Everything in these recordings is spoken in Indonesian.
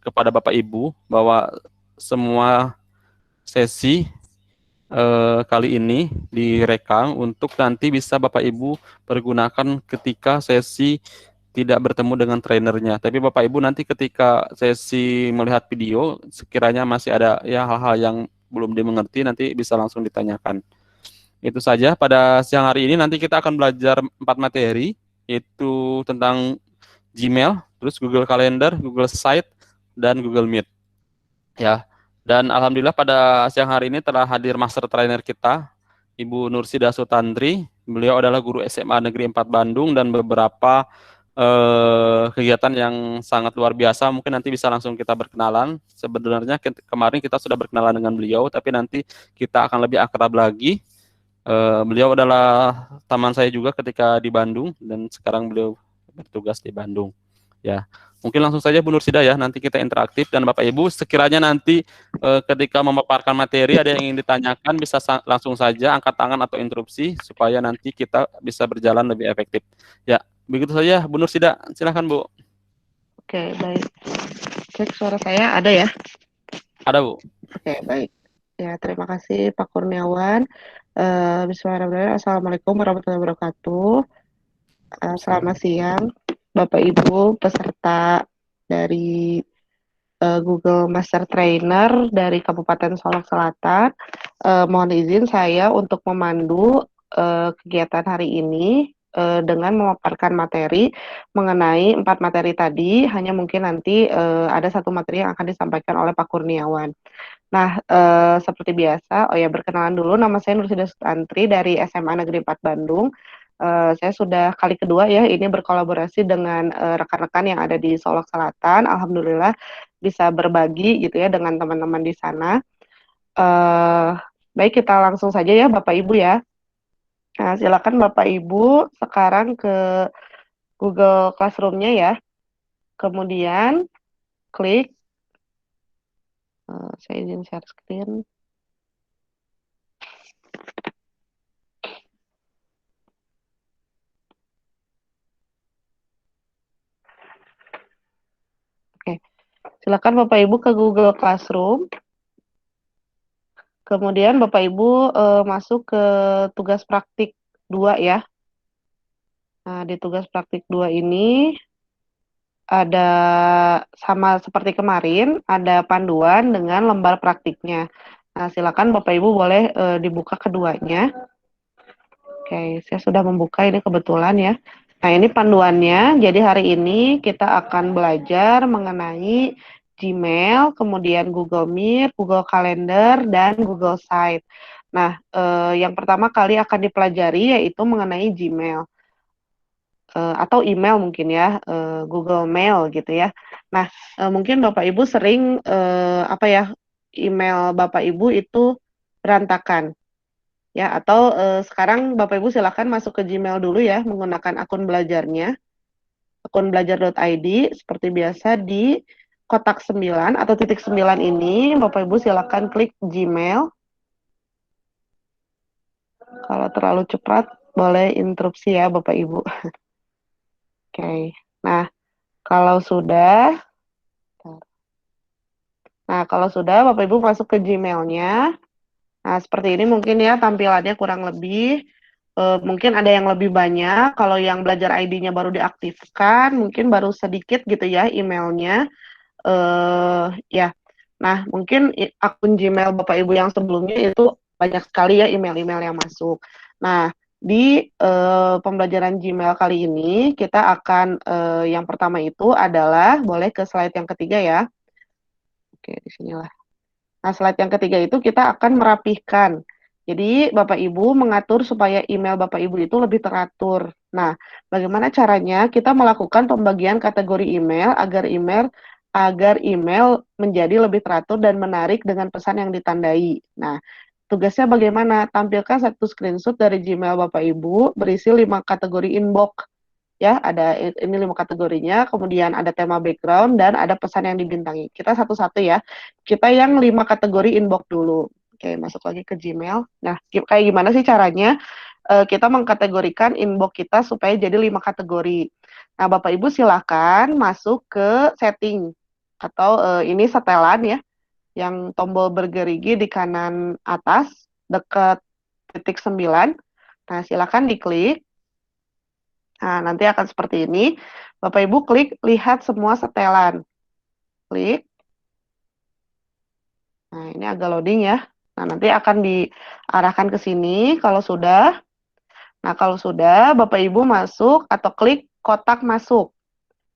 kepada Bapak Ibu bahwa semua sesi kali ini direkam untuk nanti bisa Bapak Ibu pergunakan ketika sesi tidak bertemu dengan trainernya. Tapi Bapak Ibu nanti ketika sesi melihat video, sekiranya masih ada ya hal-hal yang belum dimengerti, nanti bisa langsung ditanyakan. Itu saja pada siang hari ini. Nanti kita akan belajar 4 materi, yaitu tentang Gmail, terus Google Calendar, Google Site, dan Google Meet. Ya. Dan alhamdulillah pada siang hari ini telah hadir master trainer kita, Ibu Nursida Sutantri. Beliau adalah guru SMA Negeri 4 Bandung dan beberapa kegiatan yang sangat luar biasa. Mungkin nanti bisa langsung kita berkenalan. Sebenarnya kemarin kita sudah berkenalan dengan beliau, tapi nanti kita akan lebih akrab lagi. Beliau adalah teman saya juga ketika di Bandung dan sekarang beliau bertugas di Bandung. Ya, mungkin langsung saja Bu Nursida ya. Nanti kita interaktif dan Bapak Ibu sekiranya nanti ketika memaparkan materi ada yang ingin ditanyakan bisa langsung saja angkat tangan atau interupsi supaya nanti kita bisa berjalan lebih efektif. Ya, begitu saja Bu Nursida. Silakan Bu. Oke, baik. Cek suara saya ada ya? Ada Bu. Oke, baik. Ya, terima kasih Pak Kurniawan. Bismillahirrahmanirrahim. Assalamualaikum warahmatullahi wabarakatuh. Selamat siang, Bapak Ibu peserta dari Google Master Trainer dari Kabupaten Solok Selatan. Mohon izin saya untuk memandu kegiatan hari ini dengan memaparkan materi mengenai 4 materi tadi. Hanya mungkin nanti ada satu materi yang akan disampaikan oleh Pak Kurniawan. Nah, seperti biasa, berkenalan dulu, nama saya Nursida Sutantri dari SMA Negeri 4 Bandung. Saya sudah kali kedua ya ini berkolaborasi dengan rekan-rekan yang ada di Solok Selatan. Alhamdulillah bisa berbagi gitu ya dengan teman-teman di sana. Baik, kita langsung saja ya Bapak Ibu ya. Nah, silakan Bapak Ibu sekarang ke Google Classroom-nya ya. Kemudian klik, saya izin share screen. Oke, silakan Bapak Ibu ke Google Classroom. Kemudian Bapak Ibu masuk ke tugas praktik 2 ya. Nah, di tugas praktik 2 ini ada sama seperti kemarin, ada panduan dengan lembar praktiknya. Nah, silakan Bapak Ibu boleh dibuka keduanya. Oke, saya sudah membuka ini kebetulan ya. Nah, ini panduannya. Jadi hari ini kita akan belajar mengenai Gmail, kemudian Google Meet, Google Calendar, dan Google Site. Nah, yang pertama kali akan dipelajari yaitu mengenai Gmail. Atau email mungkin ya, Google Mail gitu ya. Nah, mungkin Bapak Ibu sering email Bapak Ibu itu berantakan ya, atau sekarang Bapak Ibu silakan masuk ke Gmail dulu ya menggunakan akun belajarnya, akun belajar.id seperti biasa di kotak 9 atau titik 9 ini Bapak Ibu silakan klik Gmail. Kalau terlalu cepat boleh interupsi ya Bapak Ibu. Oke. Nah, kalau sudah Bapak Ibu masuk ke Gmail-nya. Nah, seperti ini mungkin ya tampilannya kurang lebih. Mungkin ada yang lebih banyak. Kalau yang belajar ID-nya baru diaktifkan, mungkin baru sedikit gitu ya emailnya. Ya. Nah, mungkin akun Gmail Bapak Ibu yang sebelumnya itu banyak sekali ya email-email yang masuk. Nah, di pembelajaran Gmail kali ini kita akan yang pertama itu adalah, boleh ke slide yang ketiga ya. Oke, di sinilah. Nah, slide yang ketiga itu kita akan merapihkan. Jadi, Bapak Ibu mengatur supaya email Bapak Ibu itu lebih teratur. Nah, bagaimana caranya kita melakukan pembagian kategori email agar email menjadi lebih teratur dan menarik dengan pesan yang ditandai. Nah, tugasnya bagaimana? Tampilkan satu screenshot dari Gmail Bapak Ibu berisi 5 kategori inbox. Ya, ada ini 5 kategorinya, kemudian ada tema background dan ada pesan yang dibintangi. Kita satu-satu ya. Kita yang 5 kategori inbox dulu. Oke, masuk lagi ke Gmail. Nah, kayak gimana sih caranya kita mengkategorikan inbox kita supaya jadi 5 kategori. Nah, Bapak Ibu silakan masuk ke setting. atau ini setelan ya, yang tombol bergerigi di kanan atas dekat titik 9. Nah, silakan diklik. Nah, nanti akan seperti ini. Bapak Ibu klik lihat semua setelan. Klik. Nah, ini agak loading ya. Nah, nanti akan diarahkan ke sini kalau sudah. Nah, kalau sudah, Bapak Ibu masuk atau klik kotak masuk.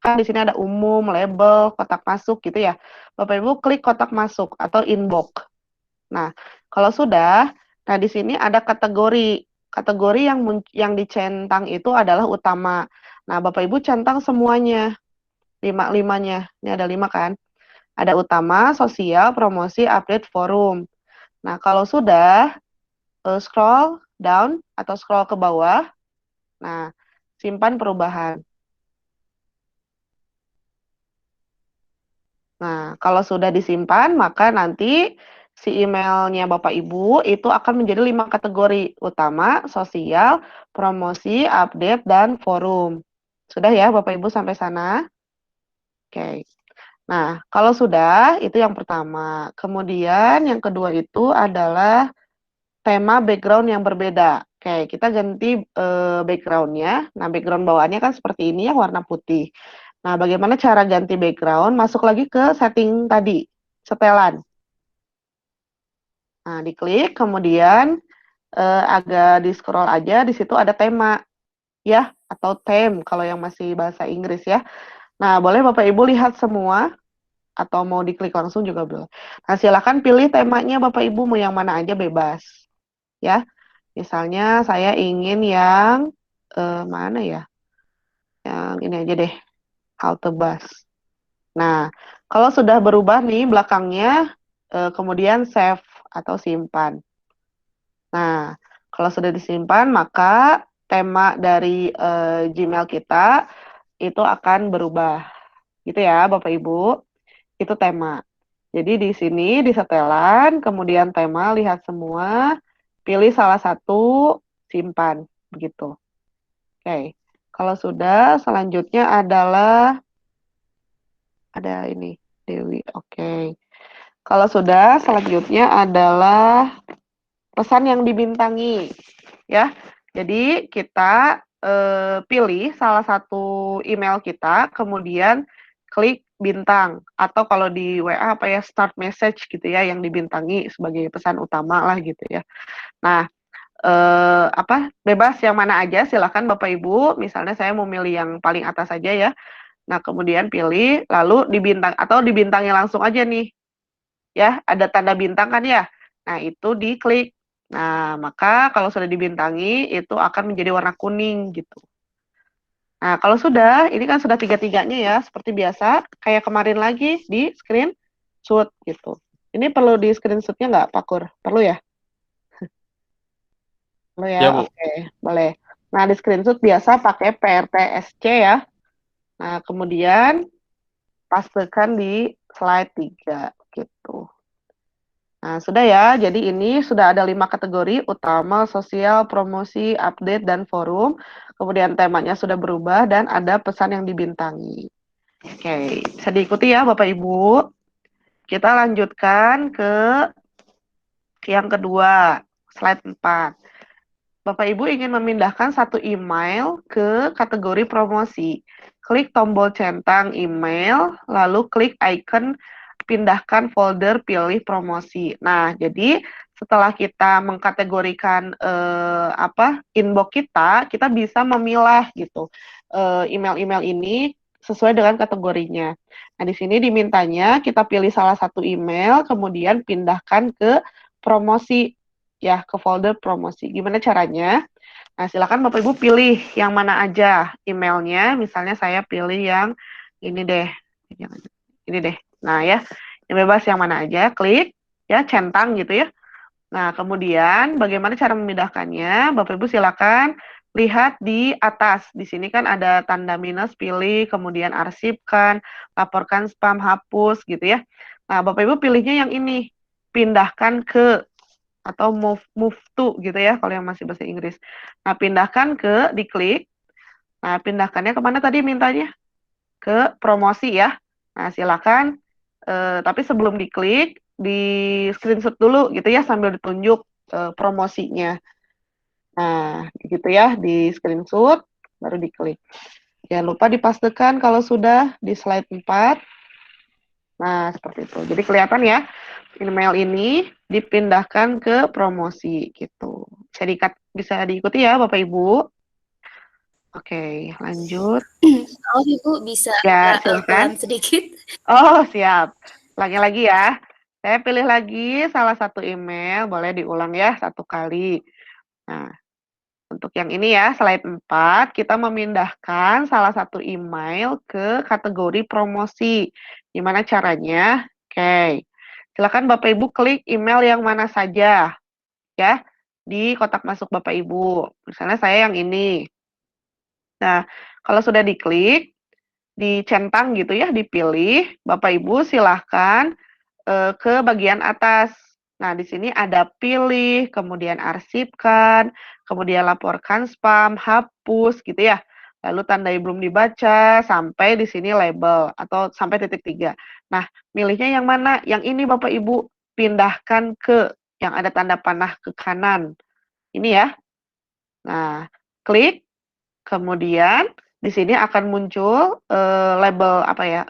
Kan di sini ada umum, label, kotak masuk gitu ya. Bapak Ibu klik kotak masuk atau inbox. Nah, kalau sudah, nah di sini ada kategori. Kategori yang dicentang itu adalah utama. Nah, Bapak Ibu centang semuanya, limanya. Ini ada 5 kan? Ada utama, sosial, promosi, update, forum. Nah, kalau sudah, scroll down atau scroll ke bawah. Nah, simpan perubahan. Nah, kalau sudah disimpan, maka nanti si emailnya Bapak Ibu itu akan menjadi 5 kategori, utama, sosial, promosi, update, dan forum. Sudah ya Bapak Ibu sampai sana? Oke. Nah, kalau sudah, itu yang pertama. Kemudian yang kedua itu adalah tema background yang berbeda. Oke, kita ganti background-nya. Nah, background bawaannya kan seperti ini ya, warna putih. Nah, bagaimana cara ganti background? Masuk lagi ke setting tadi, setelan. Nah, diklik, kemudian agak di-scroll aja, di situ ada tema, ya, atau theme kalau yang masih bahasa Inggris ya. Nah, boleh Bapak Ibu lihat semua, atau mau diklik langsung juga boleh. Nah, silakan pilih temanya Bapak Ibu, mau yang mana aja bebas, ya. Misalnya saya ingin yang, mana ya? Yang ini aja deh, halte bus. Nah, kalau sudah berubah nih belakangnya, kemudian save atau simpan. Nah, kalau sudah disimpan, maka tema dari Gmail kita itu akan berubah. Gitu ya, Bapak Ibu. Itu tema. Jadi di sini di setelan, kemudian tema, lihat semua, pilih salah satu, simpan. Begitu. Oke. Kalau sudah, selanjutnya adalah ada ini, Dewi. Oke. Kalau sudah, selanjutnya adalah pesan yang dibintangi, ya. Jadi kita pilih salah satu email kita, kemudian klik bintang atau kalau di WA apa ya start message gitu ya yang dibintangi sebagai pesan utama lah gitu ya. Nah, apa bebas yang mana aja silakan Bapak Ibu. Misalnya saya mau milih yang paling atas saja ya. Nah, kemudian pilih lalu dibintang atau dibintangi langsung aja nih. Ya, ada tanda bintang kan ya. Nah, itu diklik. Nah, maka kalau sudah dibintangi itu akan menjadi warna kuning gitu. Nah, kalau sudah, ini kan sudah tiga-tiganya ya, seperti biasa, kayak kemarin lagi di screenshot gitu. Ini perlu di screenshotnya nggak, Pak Kur? Perlu ya? Perlu ya? Ya, Bu. Oke, boleh. Nah, di screenshot biasa pakai PRTSC ya. Nah, kemudian pastekan di slide 3 gitu. Nah, sudah ya. Jadi ini sudah ada 5 kategori, utama, sosial, promosi, update, dan forum. Kemudian temanya sudah berubah dan ada pesan yang dibintangi. Oke, bisa diikuti ya Bapak Ibu. Kita lanjutkan ke yang kedua, slide 4. Bapak Ibu ingin memindahkan satu email ke kategori promosi. Klik tombol centang email, lalu klik icon pindahkan folder, pilih promosi. Nah, jadi setelah kita mengkategorikan inbox kita bisa memilah gitu email-email ini sesuai dengan kategorinya. Nah, di sini dimintanya kita pilih salah satu email, kemudian pindahkan ke promosi ya, ke folder promosi. Gimana caranya? Nah, silakan Bapak Ibu pilih yang mana aja emailnya. Misalnya saya pilih yang ini deh. Ini deh. Nah, ya. Yang bebas yang mana aja, klik ya, centang gitu ya. Nah, kemudian bagaimana cara memindahkannya? Bapak Ibu silakan lihat di atas. Di sini kan ada tanda minus, pilih, kemudian arsipkan, laporkan spam, hapus gitu ya. Nah, Bapak Ibu pilihnya yang ini. Pindahkan ke atau move to gitu ya kalau yang masih bahasa Inggris. Nah, pindahkan ke diklik. Nah, pindahkannya kemana tadi mintanya? Ke promosi ya. Nah, silakan Tapi sebelum diklik, di screenshot dulu gitu ya sambil ditunjuk promosinya. Nah, gitu ya, di screenshot baru diklik. Jangan lupa dipastikan kalau sudah di slide 4. Nah, seperti itu. Jadi kelihatan ya, email ini dipindahkan ke promosi gitu. Bisa diikuti ya Bapak Ibu. Oke, lanjut. Oh, Ibu bisa Ya, agak silakan. pelan sedikit. Oh, siap. Ulangi lagi ya. Saya pilih lagi salah satu email, boleh diulang ya satu kali. Nah, untuk yang ini ya, slide 4, kita memindahkan salah satu email ke kategori promosi. Gimana caranya? Oke. Silakan Bapak Ibu klik email yang mana saja ya di kotak masuk Bapak Ibu. Misalnya saya yang ini. Nah, kalau sudah diklik, dicentang gitu ya, dipilih, Bapak Ibu silahkan ke bagian atas. Nah, di sini ada pilih, kemudian arsipkan, kemudian laporkan spam, hapus gitu ya. Lalu tandai belum dibaca, sampai di sini label atau sampai titik 3. Nah, milihnya yang mana? Yang ini Bapak Ibu pindahkan ke yang ada tanda panah ke kanan. Ini ya. Nah, klik, kemudian di sini akan muncul label apa ya?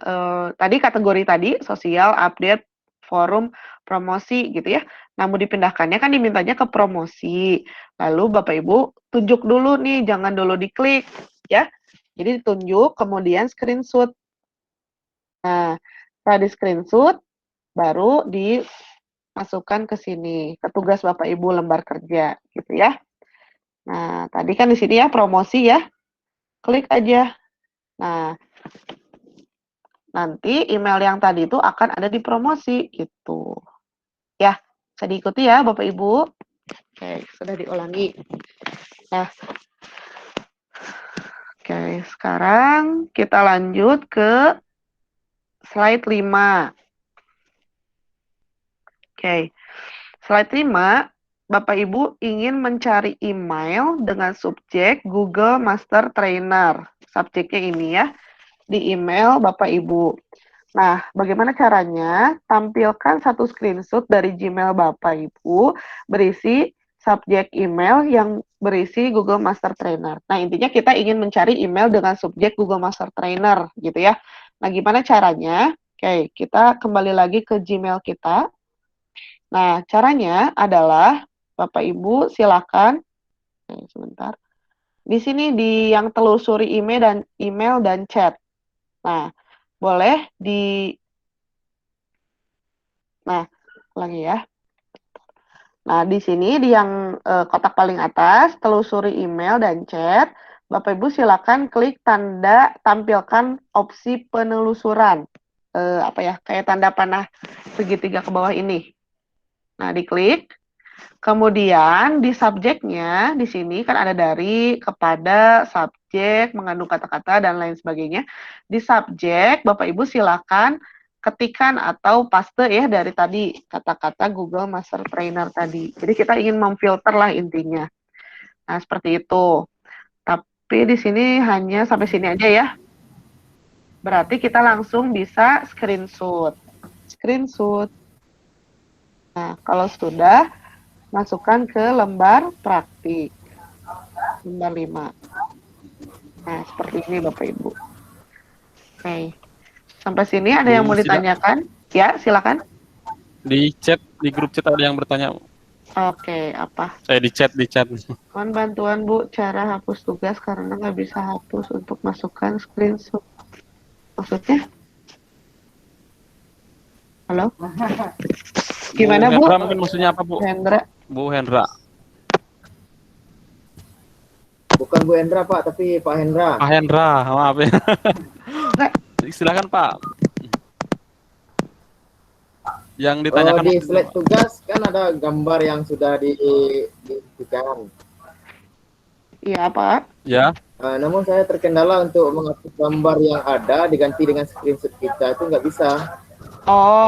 Tadi kategori tadi sosial, update, forum, promosi gitu ya. Namun dipindahkannya kan dimintanya ke promosi. Lalu Bapak Ibu tunjuk dulu nih, jangan dulu diklik ya. Jadi ditunjuk kemudian screenshot. Nah, setelah di screenshot baru dimasukkan ke sini, ke tugas Bapak Ibu lembar kerja gitu ya. Nah, tadi kan di sini ya promosi ya. Klik aja. Nah, nanti email yang tadi itu akan ada di promosi gitu. Ya, bisa diikuti ya Bapak Ibu. Oke, sudah diulangi. Nah, oke, sekarang kita lanjut ke slide 5. Oke, slide 5, Bapak Ibu ingin mencari email dengan subjek Google Master Trainer. Subjeknya ini ya, di email Bapak Ibu. Nah, bagaimana caranya? Tampilkan satu screenshot dari Gmail Bapak Ibu berisi subjek email yang berisi Google Master Trainer. Nah, intinya kita ingin mencari email dengan subjek Google Master Trainer, gitu ya. Nah, gimana caranya? Oke, kita kembali lagi ke Gmail kita. Nah, caranya adalah Bapak Ibu silakan, sebentar. Di sini di yang telusuri email dan chat. Nah, boleh Nah, ulangi ya. Nah, di sini di yang kotak paling atas, telusuri email dan chat, Bapak Ibu silakan klik tanda tampilkan opsi penelusuran. Apa ya, kayak tanda panah segitiga ke bawah ini. Nah, diklik. Kemudian di subjeknya, di sini kan ada dari, kepada, subjek, mengandung kata-kata, dan lain sebagainya. Di subjek, Bapak Ibu silakan ketikan atau paste ya dari tadi kata-kata Google Master Trainer tadi. Jadi kita ingin memfilter lah intinya. Nah, seperti itu. Tapi di sini hanya sampai sini aja ya. Berarti kita langsung bisa screenshot. Screenshot. Nah, kalau sudah, masukkan ke lembar praktik. Lembar 5. Nah, seperti ini Bapak Ibu. Oke. Sampai sini ada yang mau ditanyakan? Ya, silakan. Di grup chat ada yang bertanya. Oke, apa? Di chat. Mohon bantuan Bu, cara hapus tugas karena nggak bisa hapus untuk masukkan screenshot. Maksudnya? Halo? Gimana Bu? Hendra mungkin maksudnya apa Bu? Hendra. Bu Hendra. Bukan Bu Hendra Pak, tapi Pak Hendra. Pak Hendra, maaf ya. Silakan Pak. Yang ditanyakan di slide tugas kan ada gambar yang sudah diberikan. Iya Pak. Ya. Namun saya terkendala untuk menghapus gambar yang ada diganti dengan screenshot kita, itu nggak bisa.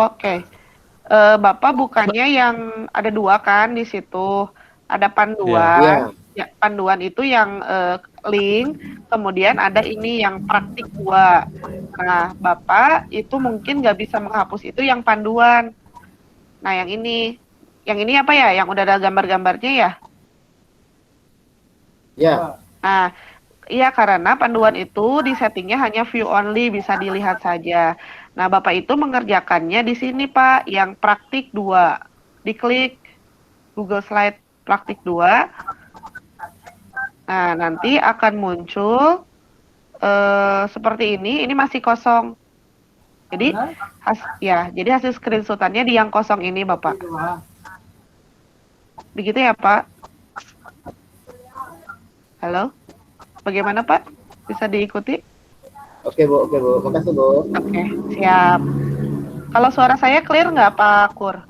Oke. Bapak bukannya yang ada 2 kan di situ, ada panduan. Ya. Ya, panduan itu yang link, kemudian ada ini yang praktik 2. Nah, Bapak itu mungkin nggak bisa menghapus itu yang panduan. Nah, yang ini apa ya? Yang udah ada gambar-gambarnya ya? Ya, Nah, iya karena panduan itu di settingnya hanya view only, bisa dilihat saja. Nah, Bapak itu mengerjakannya di sini, Pak, yang praktik 2. Diklik Google Slide praktik 2. Nah, nanti akan muncul seperti ini masih kosong. Jadi jadi hasil screenshot-annya di yang kosong ini, Bapak. Begitu ya, Pak? Halo? Bagaimana, Pak? Bisa diikuti? oke Bu, makasih Bu. Oke, siap. Kalau suara saya clear nggak, Pak Kur?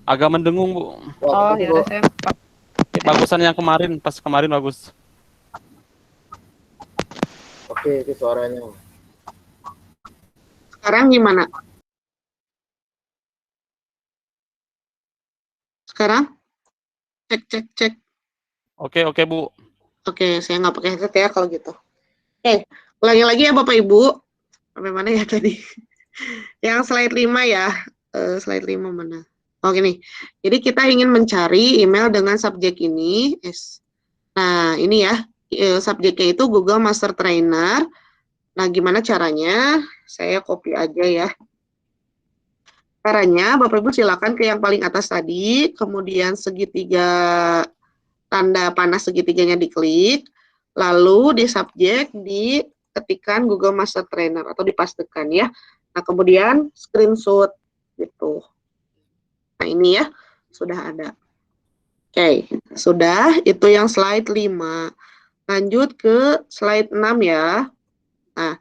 Agak mendengung, Bu. Oh, Makasih ya Bu. udah saya Bagusan yang kemarin, pas kemarin bagus. Oke, itu suaranya. Sekarang gimana? Sekarang? Cek. Oke, Bu. Oke, saya nggak pakai headset ya kalau gitu. Oke, ulangi lagi ya Bapak Ibu. Sampai mana ya tadi? Yang slide 5 ya. Slide 5 mana? Oh, gini. Jadi kita ingin mencari email dengan subjek ini. Nah, ini ya. Subjeknya itu Google Master Trainer. Nah, gimana caranya? Saya copy aja ya. Caranya, Bapak Ibu silakan ke yang paling atas tadi, kemudian segitiga, tanda panah segitiganya diklik, lalu di subjek diketikkan Google Master Trainer atau dipastekan ya. Nah, kemudian screenshot gitu. Nah, ini ya, sudah ada. Oke, sudah, itu yang slide 5. Lanjut ke slide 6 ya. Nah,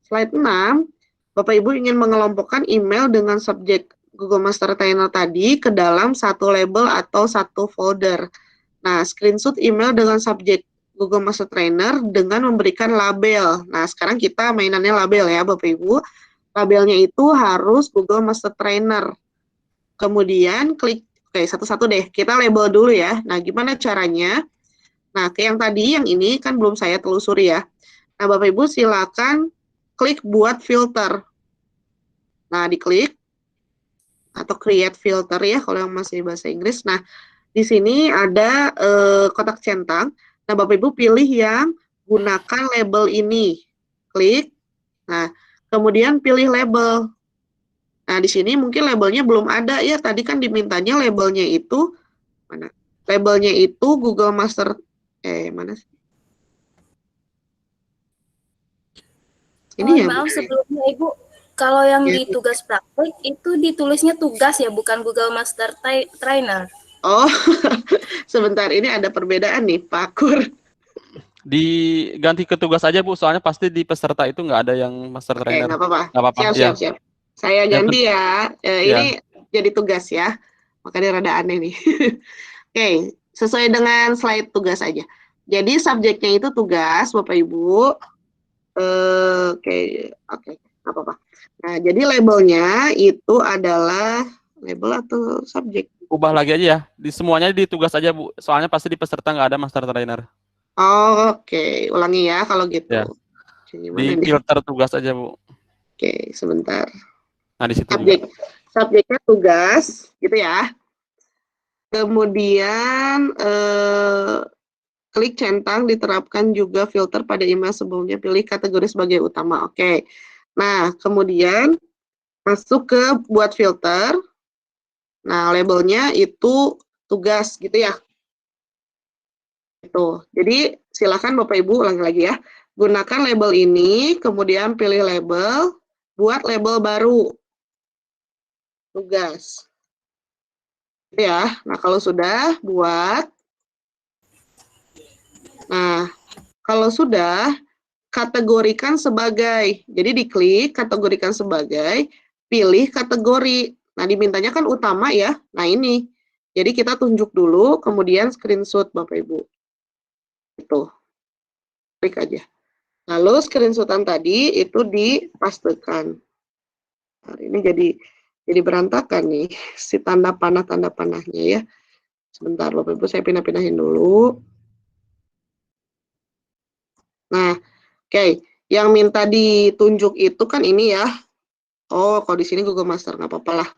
slide 6, Bapak Ibu ingin mengelompokkan email dengan subjek Google Master Trainer tadi ke dalam satu label atau satu folder. Nah, screenshot email dengan subjek Google Master Trainer dengan memberikan label. Nah, sekarang kita mainannya label ya, Bapak Ibu. Labelnya itu harus Google Master Trainer. Kemudian klik, oke, satu-satu deh. Kita label dulu ya. Nah, gimana caranya? Nah, ke yang tadi, yang ini kan belum saya telusuri ya. Nah, Bapak Ibu silakan klik buat filter. Nah, diklik atau create filter ya kalau yang masih bahasa Inggris. Nah, di sini ada kotak centang. Nah, Bapak Ibu pilih yang gunakan label ini. Klik. Nah, kemudian pilih label. Nah, di sini mungkin labelnya belum ada ya. Tadi kan dimintanya labelnya itu mana? Labelnya itu Google Master mana sih? Ini Mohon ya, maaf bukan ya? sebelumnya Ibu, kalau yang Ya. di tugas praktik itu ditulisnya tugas ya, bukan Google Master Trainer. Oh, sebentar, ini ada perbedaan nih, Pak Kur. Diganti ke tugas aja, Bu. Soalnya pasti di peserta itu nggak ada yang master Oke, trainer. nggak apa-apa. Nggak apa-apa, ya. Siap. Saya Yang ganti ya. ya. Ini jadi tugas ya. Makanya rada aneh nih. Oke, sesuai dengan slide tugas aja. Jadi subjeknya itu tugas, Bapak Ibu. Oke, nggak apa-apa. Nah, jadi labelnya itu adalah label atau subjek. Ubah lagi aja ya. Di semuanya di tugas aja, Bu. Soalnya pasti di peserta nggak ada master trainer. Oke, ulangi ya kalau gitu. Ya. Gimana Di nih? filter tugas aja, Bu. Oke, sebentar. Nah, di situ, Bu. Subjeknya tugas, gitu ya. Kemudian klik centang diterapkan juga filter pada email sebelumnya, pilih kategori sebagai utama. Oke. Nah, kemudian masuk ke buat filter. Nah, labelnya itu tugas gitu ya. Itu. Jadi silakan Bapak Ibu ulangi lagi ya. Gunakan label ini, kemudian pilih label, buat label baru. Tugas. Ya. Nah, kalau sudah buat. Nah, kalau sudah kategorikan sebagai. Jadi diklik kategorikan sebagai, pilih kategori. Nah, dimintanya kan utama ya. Nah, ini. Jadi kita tunjuk dulu, kemudian screenshot Bapak Ibu. Itu. Klik aja. Lalu screenshotan tadi itu dipastekan. Nah, ini jadi berantakan nih si tanda panahnya ya. Sebentar Bapak Ibu, saya pindah-pindahin dulu. Nah, oke. Yang minta ditunjuk itu kan ini ya. Oh, kalau di sini Google Master, nggak apa-apa lah.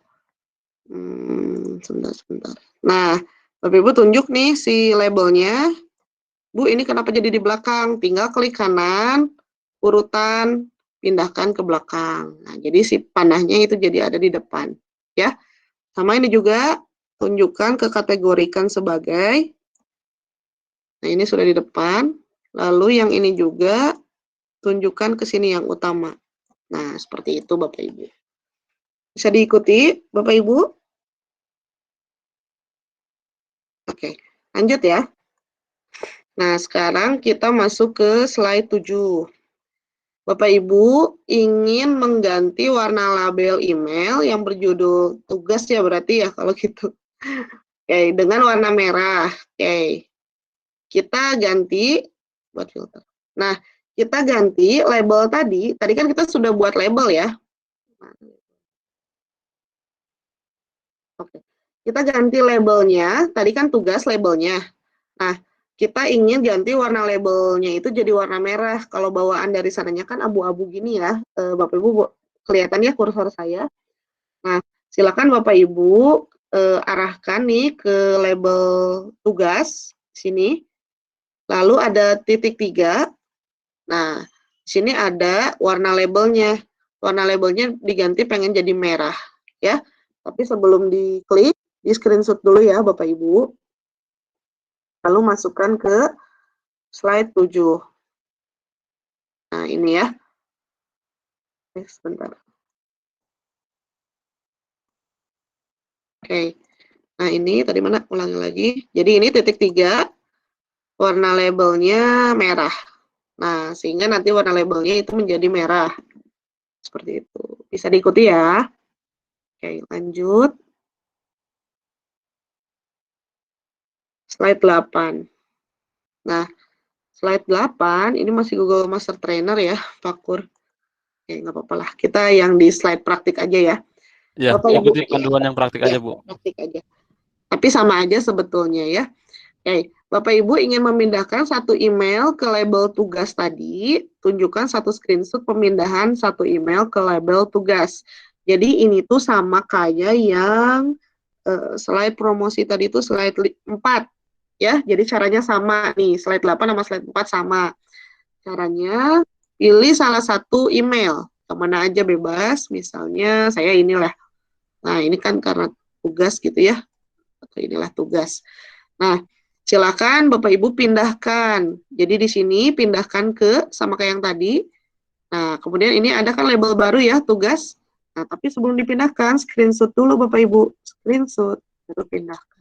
Sebentar. Nah, Bapak Ibu tunjuk nih si labelnya. Bu, ini kenapa jadi di belakang? Tinggal klik kanan, urutan, pindahkan ke belakang. Nah, jadi si panahnya itu jadi ada di depan. Ya, sama ini juga, tunjukkan ke kategorikan sebagai. Nah, ini sudah di depan. Lalu yang ini juga, tunjukkan ke sini yang utama. Nah, seperti itu Bapak Ibu. Bisa diikuti Bapak Ibu? Oke, lanjut ya. Nah, sekarang kita masuk ke slide 7. Bapak Ibu ingin mengganti warna label email yang berjudul tugas ya berarti ya kalau gitu. Oke, dengan warna merah. Oke. Kita ganti buat filter. Nah, kita ganti label tadi. Tadi kan kita sudah buat label ya. Oke. Kita ganti labelnya. Tadi kan tugas labelnya. Nah, kita ingin ganti warna labelnya itu jadi warna merah. Kalau bawaan dari sananya kan abu-abu gini ya, Bapak Ibu kelihatannya kursor saya. Nah, silakan Bapak Ibu arahkan nih ke label tugas sini. Lalu ada titik 3. Nah, sini ada warna labelnya. Warna labelnya diganti pengen jadi merah ya. Tapi sebelum diklik, di screenshot dulu ya Bapak Ibu. Lalu masukkan ke slide 7. Nah, ini ya. Sebentar. Oke. Nah, ini tadi mana? Ulangi lagi. Jadi ini titik 3, warna labelnya merah. Nah, sehingga nanti warna labelnya itu menjadi merah. Seperti itu. Bisa diikuti ya. Oke, lanjut. Slide 8. Nah, slide 8, ini masih Google Master Trainer ya, Pak Kur. Oke, nggak apa-apa lah. Kita yang di slide praktik aja ya. Ya, Bapak Ibu, ikuti panduan yang praktik aja, Bu. praktik aja. Tapi sama aja sebetulnya ya. Oke, Bapak Ibu ingin memindahkan satu email ke label tugas tadi, tunjukkan satu screenshot pemindahan satu email ke label tugas. Jadi ini tuh sama kayak yang slide promosi tadi itu slide 4 ya. Jadi caranya sama nih, slide 8 sama slide 4 sama. Caranya pilih salah satu email, kemana aja bebas, misalnya saya inilah. Nah, ini kan karena tugas gitu ya. Atau inilah tugas. Nah, silakan Bapak Ibu pindahkan. Jadi di sini pindahkan ke sama kayak yang tadi. Nah, kemudian ini ada kan label baru ya, tugas. Nah, tapi sebelum dipindahkan, screenshot dulu Bapak Ibu. Screenshot, baru pindahkan.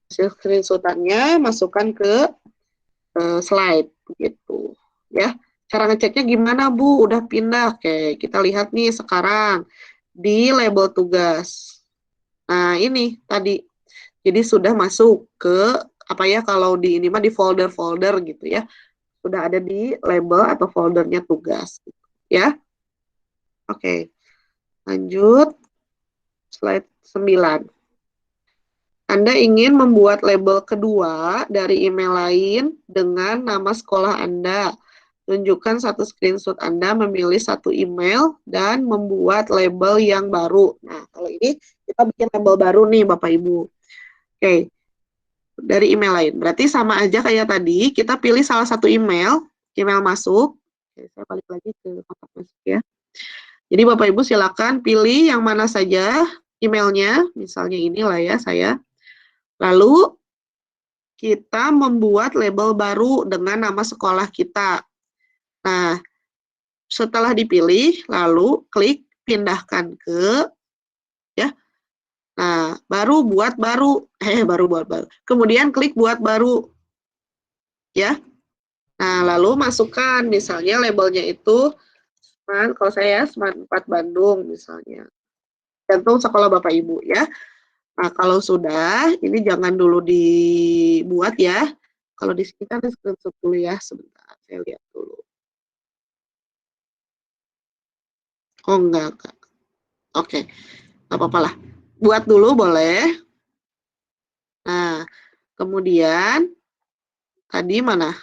Hasil screenshotannya masukkan ke slide, gitu. Ya, cara ngeceknya gimana Bu? Udah pindah. Oke, kita lihat nih sekarang di label tugas. Nah, ini tadi. Jadi sudah masuk ke apa ya kalau di ini mah di folder-folder gitu ya. Sudah ada di label atau foldernya tugas gitu, ya. Oke. Lanjut slide 9. Anda ingin membuat label kedua dari email lain dengan nama sekolah Anda. Tunjukkan satu screenshot Anda memilih satu email dan membuat label yang baru. Nah, kalau ini kita bikin label baru nih Bapak Ibu. Oke, dari email lain. Berarti sama aja kayak tadi, kita pilih salah satu email masuk. Oke, saya balik lagi ke kotak masuk ya. Jadi Bapak Ibu silakan pilih yang mana saja emailnya, misalnya inilah ya saya. Lalu kita membuat label baru dengan nama sekolah kita. Nah, setelah dipilih, lalu klik pindahkan ke, ya. Nah, baru buat baru. Kemudian klik buat baru. Ya. Nah, lalu masukkan misalnya labelnya itu kalau saya Smart 4 Bandung misalnya. Gantung sekolah Bapak Ibu ya. Nah, kalau sudah, ini jangan dulu dibuat ya. Kalau di sini kan screenshot dulu ya, sebentar. Saya lihat dulu. Oh, enggak. Oke, nggak apa-apa lah. Buat dulu boleh. Nah, Kemudian tadi mana?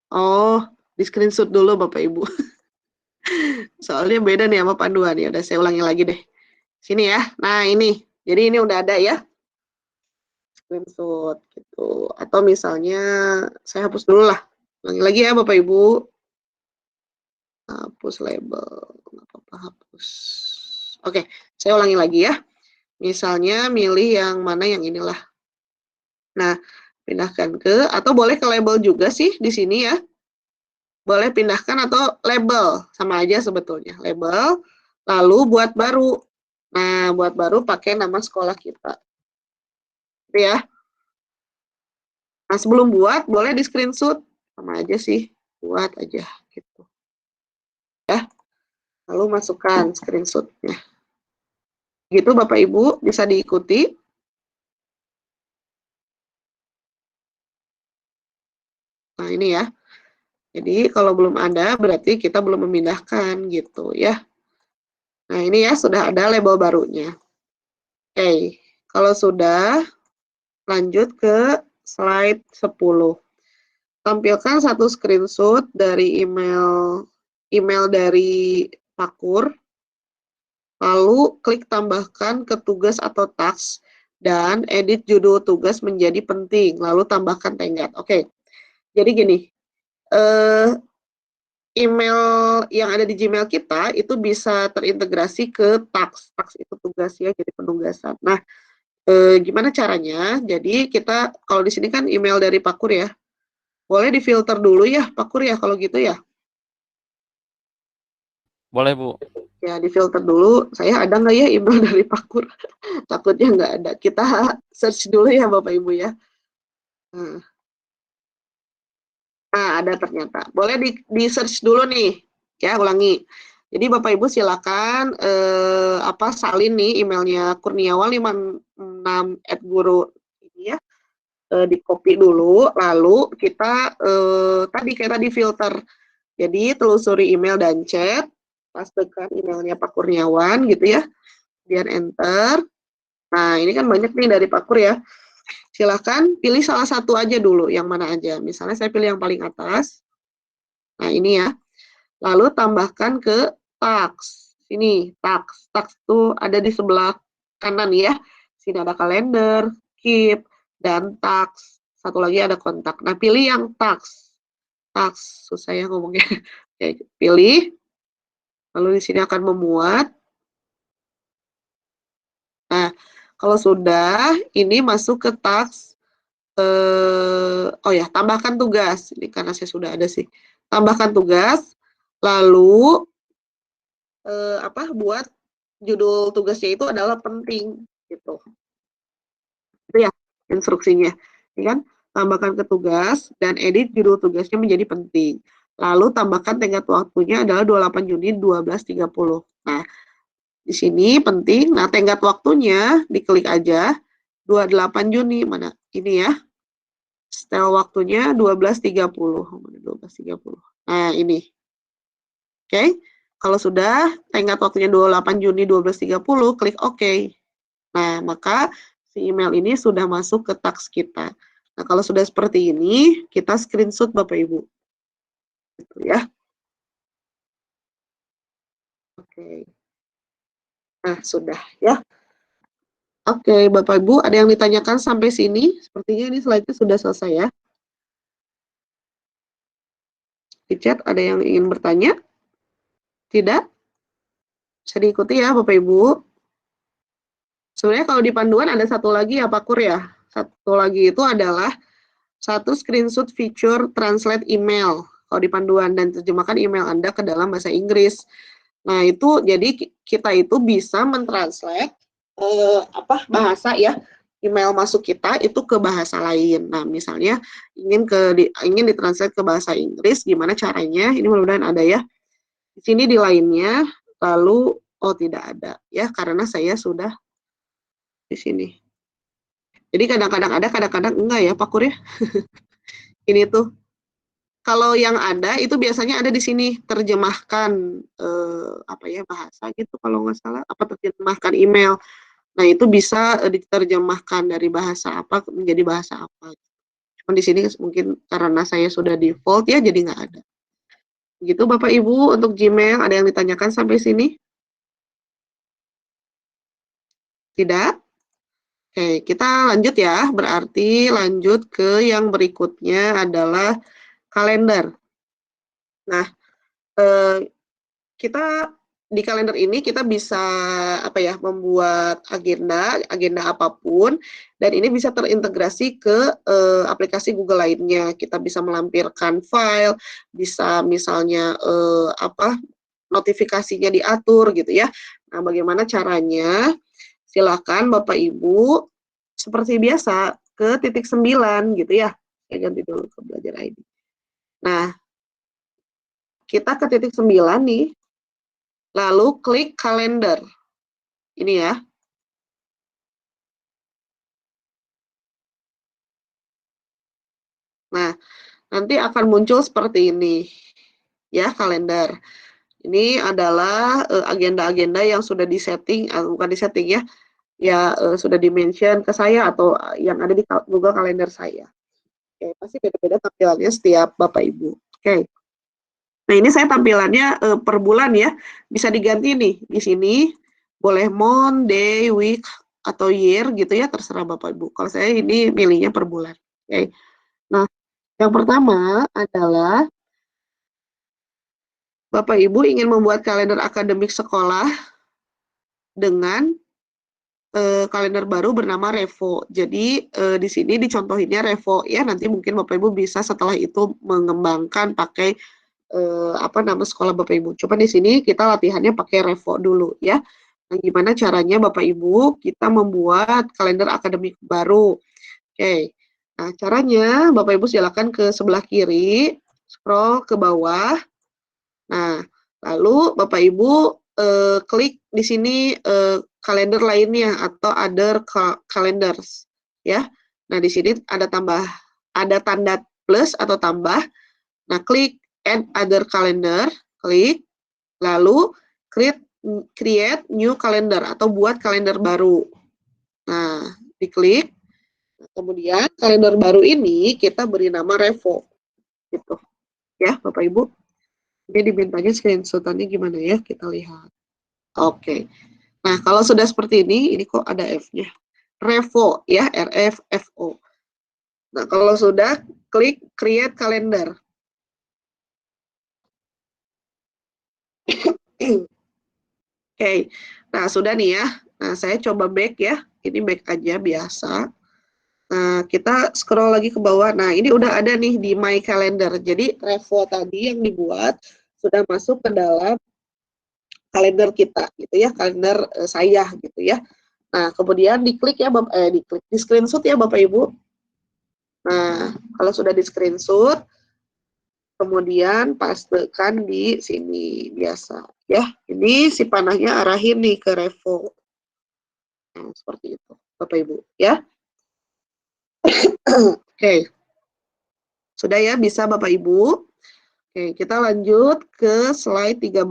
Oh, di screenshot dulu Bapak Ibu. Soalnya beda nih sama panduan ya. Udah saya ulangi lagi deh. Sini ya. Nah, ini. Jadi ini udah ada ya. Screenshot gitu. Atau misalnya saya hapus dulu lah. Ulangi lagi ya Bapak Ibu. Hapus label. Nggak apa-apa hapus. Oke, saya ulangi lagi ya. Misalnya milih yang mana yang inilah. Nah, pindahkan ke, atau boleh ke label juga sih di sini ya. Boleh pindahkan atau label, sama aja sebetulnya. Label, lalu buat baru. Nah, buat baru pakai nama sekolah kita. Gitu ya. Nah, sebelum buat, boleh di screenshot. Sama aja sih, buat aja gitu. Ya, lalu masukkan screenshotnya. Gitu Bapak Ibu, bisa diikuti. Nah, ini ya. Jadi, kalau belum ada, berarti kita belum memindahkan gitu ya. Nah, ini ya, sudah ada label barunya. Oke, kalau sudah, lanjut ke slide 10. Tampilkan satu screenshot dari email dari Pakur, lalu klik tambahkan ke tugas atau task, dan edit judul tugas menjadi penting, lalu tambahkan tenggat. Oke, jadi gini, email yang ada di Gmail kita itu bisa terintegrasi ke task. Task itu tugas ya, jadi penugasan. Nah, gimana caranya? Jadi kita, kalau di sini kan email dari Pakur ya, boleh difilter dulu ya Pakur ya kalau gitu ya. Boleh, Bu. Ya, difilter dulu. Saya ada nggak ya email dari Pakur? Takutnya nggak ada. Kita search dulu ya Bapak Ibu ya. Nah, ada ternyata. Boleh di search dulu nih. Ya, ulangi. Jadi Bapak Ibu silakan salin nih emailnya kurniawan56@guru ini ya. Di copy dulu, lalu kita tadi kayak tadi filter. Jadi telusuri email dan chat, pastekan emailnya Pak Kurniawan gitu ya, kemudian enter. Nah, ini kan banyak nih dari Pak Kur ya. Silahkan pilih salah satu aja dulu, yang mana aja. Misalnya saya pilih yang paling atas. Nah, ini ya. Lalu tambahkan ke task. Sini, task. Task itu ada di sebelah kanan ya. Sini ada kalender, keep, dan task. Satu lagi ada kontak. Nah, pilih yang task. Task, susah ya ngomongnya. Oke, pilih. Lalu di sini akan memuat. Nah, kalau sudah, ini masuk ke task. Oh ya, tambahkan tugas. Ini karena saya sudah ada sih. Tambahkan tugas. Lalu buat judul tugasnya itu adalah penting gitu. Itu ya instruksinya. Ini kan tambahkan ke tugas dan edit judul tugasnya menjadi penting. Lalu tambahkan tenggat waktunya adalah 28 Juni 12.30. Nah, di sini penting. Nah, tenggat waktunya diklik aja 28 Juni mana? Ini ya. Setel waktunya 12.30. 12.30. Nah, ini. Oke. Kalau sudah tenggat waktunya 28 Juni 12.30, klik OK. Nah, maka si email ini sudah masuk ke task kita. Nah, kalau sudah seperti ini, kita screenshot Bapak Ibu. Gitu ya. Oke. Nah, sudah ya. Oke, Bapak Ibu, ada yang ditanyakan sampai sini? Sepertinya ini slide-nya sudah selesai ya. Di chat ada yang ingin bertanya? Tidak? Bisa diikuti ya Bapak Ibu. Sebenarnya kalau di panduan ada satu lagi ya Pak Kur ya. Satu lagi itu adalah satu screenshot feature translate email. Kalau di panduan dan terjemahkan email Anda ke dalam bahasa Inggris. Nah, itu jadi kita itu bisa mentranslate bahasa ya, email masuk kita itu ke bahasa lain. Nah, misalnya ingin ditranslate ke bahasa Inggris, gimana caranya? Ini mudah-mudahan ada ya. Di sini di lainnya, lalu tidak ada ya karena saya sudah di sini. Jadi kadang-kadang ada, kadang-kadang enggak ya Pak Kur ya. Ini tuh. Kalau yang ada itu biasanya ada di sini terjemahkan bahasa gitu kalau nggak salah, terjemahkan email. Nah, itu bisa diterjemahkan dari bahasa apa menjadi bahasa apa. Cuman di sini mungkin karena saya sudah default ya, jadi nggak ada. Gitu Bapak Ibu untuk Gmail, ada yang ditanyakan sampai sini? Tidak? Oke, kita lanjut ya. Berarti lanjut ke yang berikutnya adalah kalender. Nah, kita di kalender ini kita bisa apa ya, membuat agenda apapun, dan ini bisa terintegrasi ke aplikasi Google lainnya. Kita bisa melampirkan file, bisa misalnya notifikasinya diatur gitu ya. Nah, bagaimana caranya? Silakan Bapak Ibu seperti biasa ke titik 9 gitu ya. Saya ganti dulu ke Belajar ID. Nah, kita ke titik 9 nih. Lalu klik kalender. Ini ya. Nah, nanti akan muncul seperti ini. Ya, kalender. Ini adalah agenda-agenda yang sudah disetting, bukan disetting ya, sudah di-mention ke saya atau yang ada di Google Kalender saya. Oke, pasti beda-beda tampilannya setiap Bapak Ibu. Oke. Nah, ini saya tampilannya per bulan ya. Bisa diganti nih di sini. Boleh month, day, week, atau year gitu ya, terserah Bapak Ibu. Kalau saya ini milihnya per bulan. Oke. Nah, yang pertama adalah Bapak Ibu ingin membuat kalender akademik sekolah dengan kalender baru bernama Revo. Jadi di sini dicontohinnya Revo ya. Nanti mungkin Bapak Ibu bisa setelah itu mengembangkan pakai nama sekolah Bapak Ibu. Coba di sini kita latihannya pakai Revo dulu ya. Nah, gimana caranya Bapak Ibu kita membuat kalender akademik baru. Oke. Nah, caranya Bapak Ibu silakan ke sebelah kiri, scroll ke bawah. Nah, lalu Bapak Ibu klik di sini kalender lainnya atau other calendars ya. Nah, di sini ada tanda plus atau tambah. Nah, klik add other calendar, klik, lalu create new calendar atau buat kalender baru. Nah, diklik. Kemudian kalender baru ini kita beri nama Revo. Gitu. Ya, Bapak Ibu. Ini dimintanya screenshot-annya gimana ya? Kita lihat. Oke. Nah, kalau sudah seperti ini kok ada F-nya. Revo ya, RFVO. Nah, kalau sudah klik create calendar. Oke. Nah, sudah nih ya. Nah, saya coba back ya. Ini back aja biasa. Nah, kita scroll lagi ke bawah. Nah, ini udah ada nih di My Calendar. Jadi, Revo tadi yang dibuat sudah masuk ke dalam kalender kita, gitu ya, kalender saya, gitu ya. Nah, kemudian diklik ya, di screenshot ya, Bapak Ibu. Nah, kalau sudah di screenshot, kemudian pastekan di sini biasa, ya. Ini si panahnya arahin nih ke Revo. Nah, seperti itu, Bapak Ibu, ya. Oke. Sudah ya, bisa Bapak Ibu. Oke, kita lanjut ke slide 13.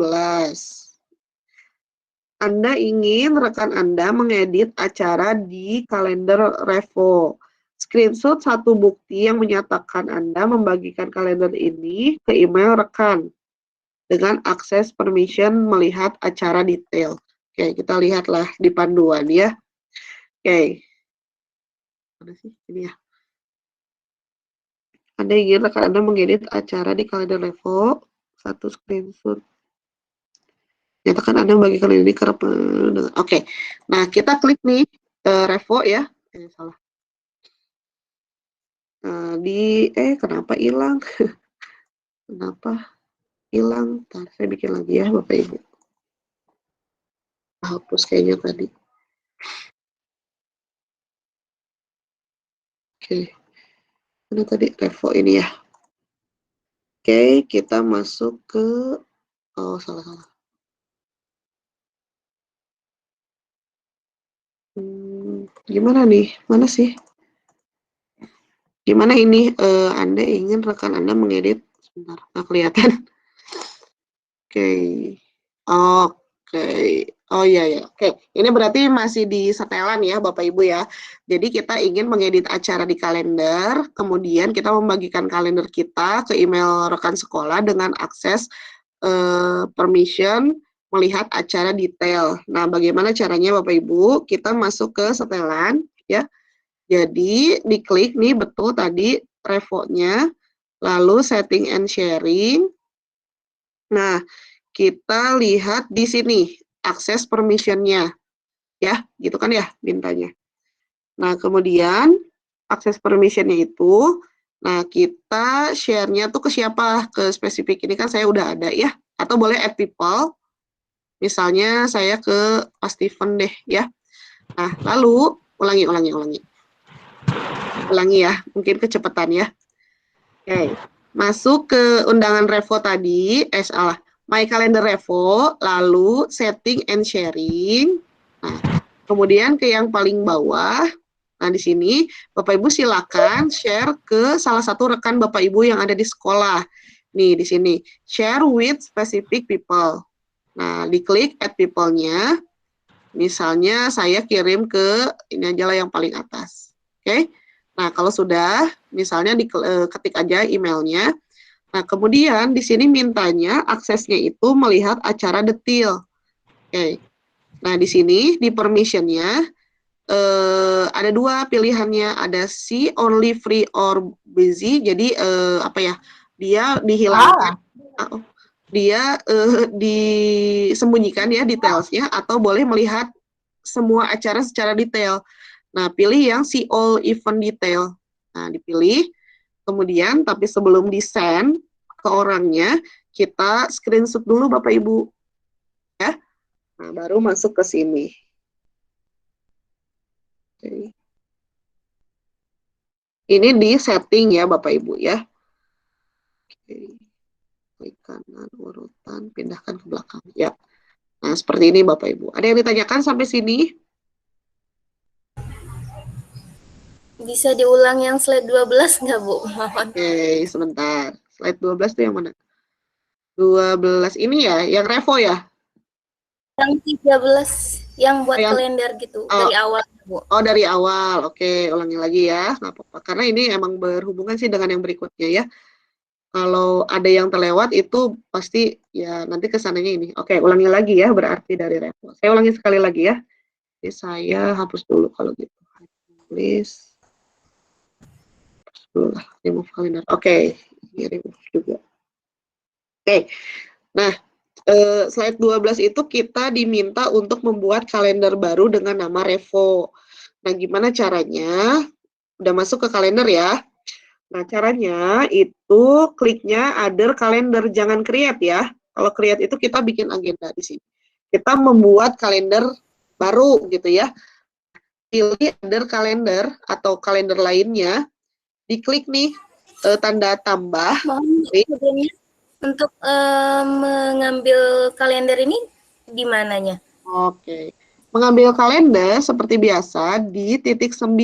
Anda ingin rekan Anda mengedit acara di kalender Revo. Screenshot satu bukti yang menyatakan Anda membagikan kalender ini ke email rekan dengan akses permission melihat acara detail. Oke, kita lihatlah di panduan ya. Oke. Mana sih? Ini ya. Anda ingin rekan Anda mengedit acara di kalender Revo, satu screenshot. Nyatakan Anda membagikan ini ke rekan. Oke. Nah, kita klik nih Revo ya. Salah. Kenapa hilang? Kenapa hilang? Ntar saya bikin lagi ya, Bapak Ibu. Hapus kayaknya tadi. Oke. Mana tadi Revo ini ya? Oke, kita masuk ke salah. Gimana nih? Mana sih? Gimana ini? Anda ingin rekan Anda mengedit? Sebentar, nggak kelihatan. Oke. Oh iya ya, oke. Ini berarti masih di setelan ya Bapak Ibu ya. Jadi kita ingin mengedit acara di kalender, kemudian kita membagikan kalender kita ke email rekan sekolah dengan akses permission melihat acara detail. Nah, bagaimana caranya Bapak Ibu? Kita masuk ke setelan ya. Jadi diklik nih betul tadi revo-nya, lalu setting and sharing. Nah, kita lihat di sini akses permission-nya ya, gitu kan ya mintanya. Nah, kemudian akses permission-nya itu, nah kita share-nya tuh ke siapa? Ke spesifik ini kan saya udah ada ya, atau boleh add people. Misalnya saya ke Pak Steven deh ya. Nah, lalu ulangi ya, mungkin kecepatan ya. Oke, masuk ke undangan Revo tadi, salah, My Calendar Revo, lalu setting and sharing. Nah, kemudian ke yang paling bawah. Nah, di sini Bapak Ibu silakan share ke salah satu rekan Bapak Ibu yang ada di sekolah. Nih, di sini share with specific people. Nah, diklik add people-nya. Misalnya saya kirim ke ini aja lah yang paling atas. Oke. Nah, kalau sudah, misalnya ketik aja emailnya. Nah, kemudian di sini mintanya aksesnya itu melihat acara detail. Oke. Nah, di sini di permission-nya ada dua pilihannya, ada see only free or busy. Jadi apa ya? Dia dihilangkan. Dia disembunyikan ya detailsnya atau boleh melihat semua acara secara detail. Nah, pilih yang see all event detail. Nah, dipilih. Kemudian, tapi sebelum di-send ke orangnya, kita screenshot dulu Bapak Ibu. Ya. Nah, baru masuk ke sini. Oke. Ini di setting ya Bapak Ibu ya. Oke. Klik kanan, urutan, pindahkan ke belakang. Ya. Nah, seperti ini Bapak Ibu. Ada yang ditanyakan sampai sini? Bisa diulang yang slide 12 nggak, Bu? Mohon. Oke, sebentar. Slide 12 itu yang mana? 12 ini ya, yang Revo ya? Yang 13 yang buat Yang- kalender gitu, dari awal, Bu. Oh, dari awal. Oke, ulangi lagi ya. Nggak apa-apa. Karena ini emang berhubungan sih dengan yang berikutnya ya. Kalau ada yang terlewat itu pasti ya nanti kesananya ini. Oke, ulangi lagi ya berarti dari Revo. Saya ulangi sekali lagi ya. Jadi saya hapus dulu kalau gitu. Please. Hapus dulu lah. Remove calendar. Oke, ini remove juga. Oke. Nah, slide 12 itu kita diminta untuk membuat kalender baru dengan nama Revo. Nah, gimana caranya? Udah masuk ke kalender ya. Nah, caranya itu kliknya other calendar, jangan create ya. Kalau create itu kita bikin agenda di sini. Kita membuat kalender baru gitu ya. Pilih other calendar atau kalender lainnya. Diklik nih tanda tambah. Mohon sebelumnya untuk mengambil kalender ini di mananya? Oke. Mengambil kalender seperti biasa di titik 9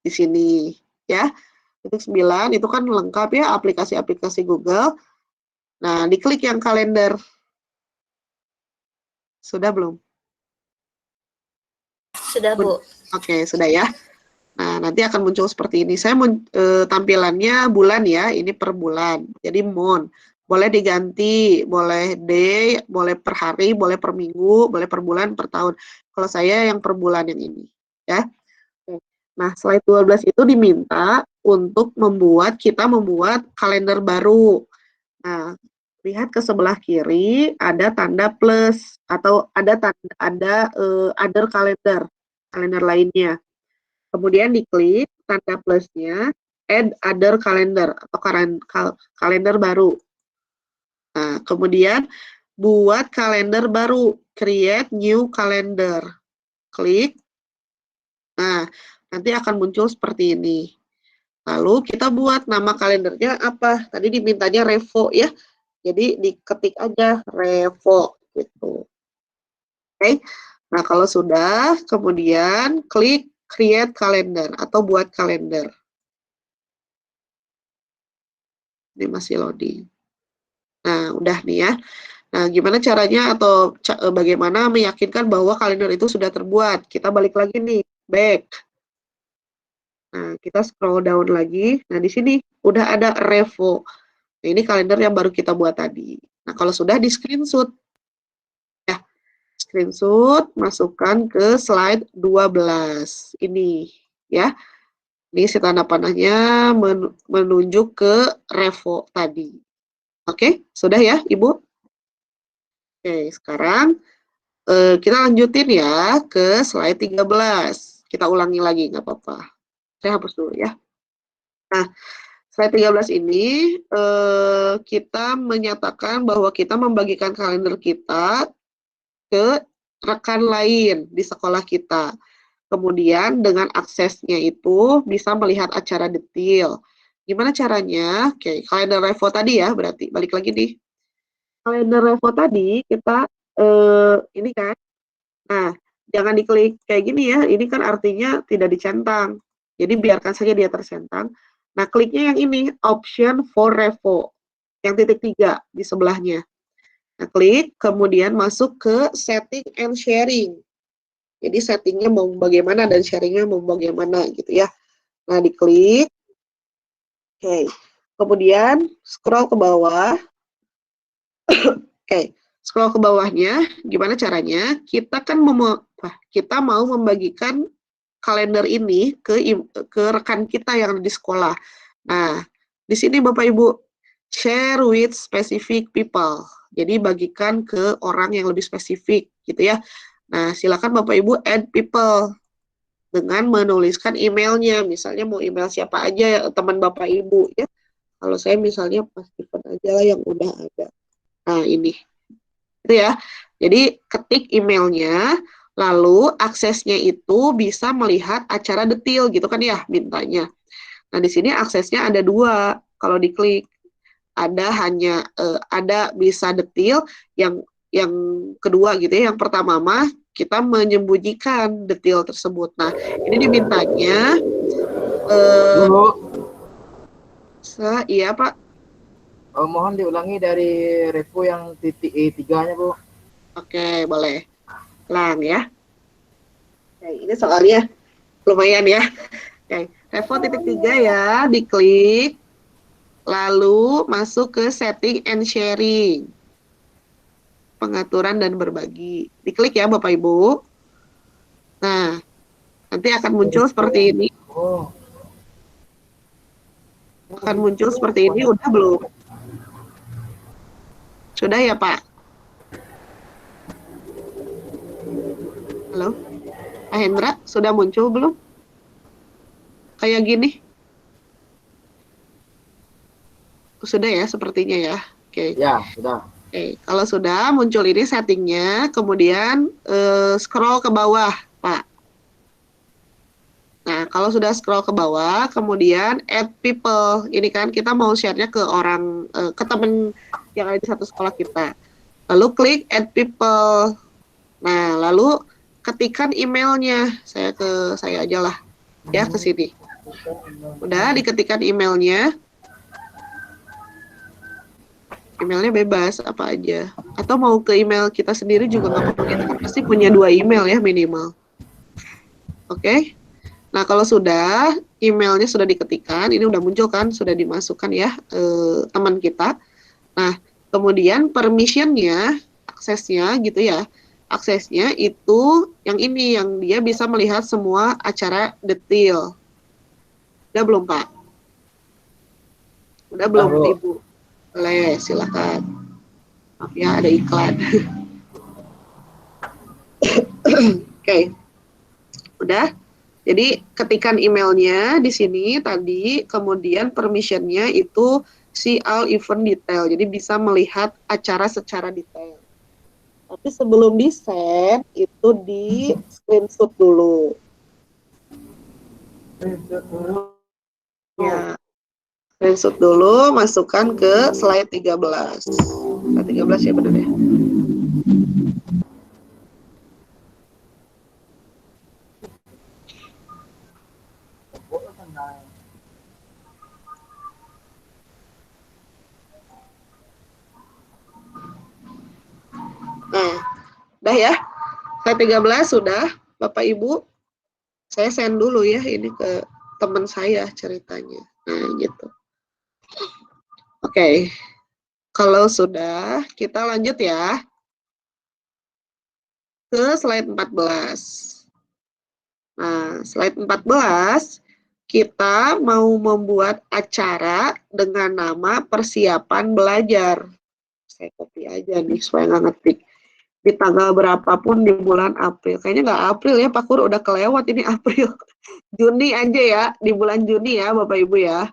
di sini ya. Titik 9 itu kan lengkap ya aplikasi-aplikasi Google. Nah, diklik yang kalender. Sudah belum? Sudah, Bu. Oke, sudah ya. Nah, nanti akan muncul seperti ini. Saya tampilannya bulan ya, ini per bulan. Jadi month. Boleh diganti, boleh day, boleh per hari, boleh per minggu, boleh per bulan, per tahun. Kalau saya yang per bulan yang ini, ya. Nah, slide 12 itu diminta untuk kita membuat kalender baru. Nah, lihat ke sebelah kiri ada tanda plus atau ada other kalender lainnya. Kemudian diklik tanda plusnya, add other calendar atau kalender baru. Nah, kemudian buat kalender baru, create new calendar. Klik. Nah, nanti akan muncul seperti ini. Lalu kita buat nama kalendernya apa? Tadi dimintanya Revo ya. Jadi diketik aja Revo gitu. Oke. Nah, kalau sudah, kemudian klik create calendar atau buat kalender. Ini masih loading. Nah, udah nih ya. Nah, gimana caranya atau bagaimana meyakinkan bahwa kalender itu sudah terbuat? Kita balik lagi nih, back. Nah, kita scroll down lagi. Nah, di sini udah ada Revo. Nah, ini kalender yang baru kita buat tadi. Nah, kalau sudah di screenshot, ya, screenshot, masukkan ke slide 12. Ini, ya. Ini si tanda panahnya menunjuk ke Revo tadi. Oke, sudah ya, Ibu? Oke, sekarang kita lanjutin ya ke slide 13. Kita ulangi lagi, nggak apa-apa. Saya hapus dulu ya. Nah, slide 13 ini kita menyatakan bahwa kita membagikan kalender kita ke rekan lain di sekolah kita. Kemudian dengan aksesnya itu bisa melihat acara detail. Gimana caranya? Oke, kalender Revo tadi ya, berarti balik lagi nih. Kalender Revo tadi kita ini kan. Nah, jangan diklik kayak gini ya. Ini kan artinya tidak dicentang. Jadi biarkan saja dia tercentang. Nah, kliknya yang ini, option for Revo. Yang titik 3 di sebelahnya. Nah, klik, kemudian masuk ke setting and sharing. Jadi settingnya mau bagaimana dan sharingnya mau bagaimana gitu ya. Nah, diklik. Oke. Kemudian scroll ke bawah. Oke. Scroll ke bawahnya, gimana caranya? Kita kan kita mau membagikan kalender ini ke rekan kita yang di sekolah. Nah, di sini Bapak Ibu, share with specific people. Jadi bagikan ke orang yang lebih spesifik gitu ya. Nah, silakan Bapak Ibu add people dengan menuliskan emailnya. Misalnya mau email siapa aja ya, teman Bapak Ibu ya. Kalau saya misalnya Pak Steven aja lah yang udah ada. Nah, ini. Itu ya. Jadi ketik emailnya, lalu aksesnya itu bisa melihat acara detail gitu kan ya mintanya. Nah, di sini aksesnya ada 2. Kalau diklik ada hanya ada bisa detail yang kedua gitu ya. Yang pertama mah kita menyembunyikan detail tersebut. Nah, ini dimintanya iya Pak. Mohon diulangi dari repo yang titik E3-nya, Bu. Oke, boleh. Lang ya. Oke, ini soalnya lumayan ya. Oke, revo titik 3 ya, diklik. Lalu masuk ke setting and sharing. Pengaturan dan berbagi. Diklik ya Bapak Ibu. Nah, nanti akan muncul seperti ini. Oh. Akan muncul seperti ini, udah belum? Sudah ya Pak? Halo? Pak Hendra, sudah muncul belum? Kayak gini? Sudah ya, sepertinya ya. Oke. Ya, sudah. Oke, kalau sudah muncul ini settingnya, kemudian scroll ke bawah, Pak. Nah, kalau sudah scroll ke bawah, kemudian add people. Ini kan kita mau share-nya ke orang, ke teman yang ada di satu sekolah kita. Lalu klik add people. Nah, lalu ketikkan emailnya. Saya aja lah, ya ke sini. Udah diketikkan emailnya. Emailnya bebas apa aja. Atau mau ke email kita sendiri juga nggak apa-apa. Kita kan pasti punya 2 email ya minimal. Oke. Nah, kalau sudah emailnya sudah diketikkan, ini udah muncul kan, sudah dimasukkan ya teman kita. Nah, kemudian permission-nya, aksesnya gitu ya. Aksesnya itu yang ini, yang dia bisa melihat semua acara detail. Udah belum, Pak? Udah belum, Ibu? Boleh, silakan. Maaf ya, ada iklan. Oke. Udah? Jadi ketikan emailnya di sini tadi, kemudian permission-nya itu see all event detail. Jadi bisa melihat acara secara detail. Tapi sebelum di-send, itu di screenshot dulu. Ya, screenshot dulu, masukkan ke slide 13. Slide 13 ya benar ya. Udah ya? Slide 13 sudah, Bapak Ibu. Saya send dulu ya ini ke teman saya ceritanya. Nah, gitu. Oke. Kalau sudah, kita lanjut ya ke slide 14. Nah, slide 14 kita mau membuat acara dengan nama persiapan belajar. Saya copy aja nih supaya nggak ngetik. Di tanggal berapapun di bulan April. Kayaknya nggak April ya, Pak Kur, udah kelewat ini April. Juni aja ya, di bulan Juni ya Bapak Ibu ya.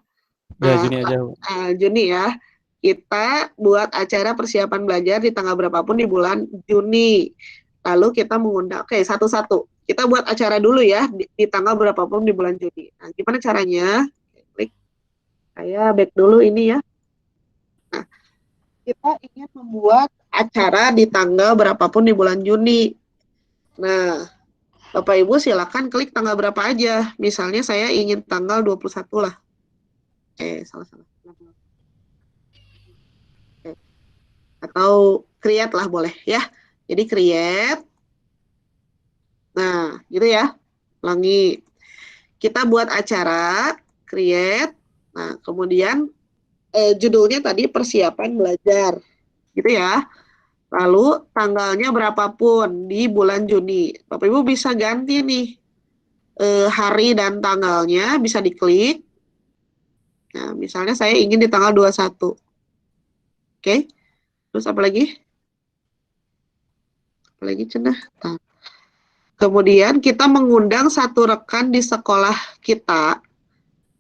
Ya, Nah, Juni aja. Juni ya. Kita buat acara persiapan belajar di tanggal berapapun di bulan Juni. Lalu kita mengundang, oke, satu-satu. Kita buat acara dulu ya di tanggal berapapun di bulan Juni. Nah, gimana caranya? Klik. Saya back dulu ini ya. Nah, kita ingin membuat acara di tanggal berapapun di bulan Juni. Nah, Bapak Ibu silakan klik tanggal berapa aja. Misalnya saya ingin tanggal 21 lah. Salah. Atau create lah boleh ya. Jadi create. Nah, gitu ya. Ulangi. Kita buat acara, create. Nah, kemudian judulnya tadi persiapan belajar. Gitu ya. Lalu tanggalnya berapapun di bulan Juni. Bapak Ibu bisa ganti nih hari dan tanggalnya, bisa diklik. Nah, misalnya saya ingin di tanggal 21. Oke. Terus apa lagi? Apa lagi cenah? Nah. Kemudian kita mengundang satu rekan di sekolah kita,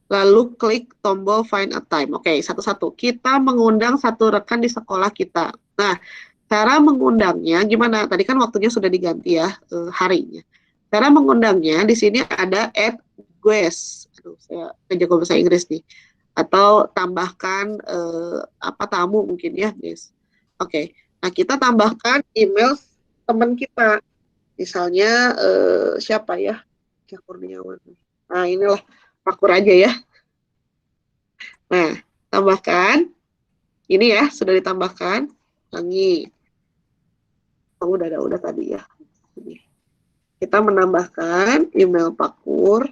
lalu klik tombol find a time. Oke, satu-satu. Kita mengundang satu rekan di sekolah kita. Nah, cara mengundangnya gimana? Tadi kan waktunya sudah diganti ya, harinya. Cara mengundangnya di sini ada add guest. Aduh, saya kejago bahasa Inggris nih. Atau tambahkan tamu mungkin ya, guys. Oke. Nah, kita tambahkan email teman kita. Misalnya siapa ya? Cak Kurniawan. Nah, inilah Pak Kur aja ya. Nah, tambahkan. Ini ya, sudah ditambahkan. Lagi. Oh, udah tadi ya. Ini. Kita menambahkan email Pak Kur.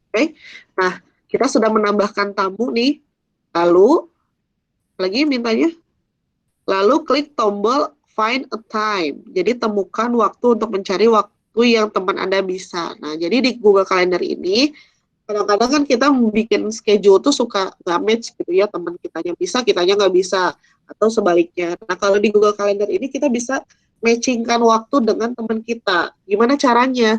Oke. Nah, kita sudah menambahkan tamu nih. Lalu, lagi mintanya. Lalu klik tombol find a time. Jadi temukan waktu untuk mencari waktu yang teman Anda bisa. Nah, jadi di Google Calendar ini, kadang-kadang kan kita bikin schedule tuh suka nggak match gitu ya, teman kitanya bisa, kitanya nggak bisa, atau sebaliknya. Nah, kalau di Google Calendar ini kita bisa matchingkan waktu dengan teman kita. Gimana caranya?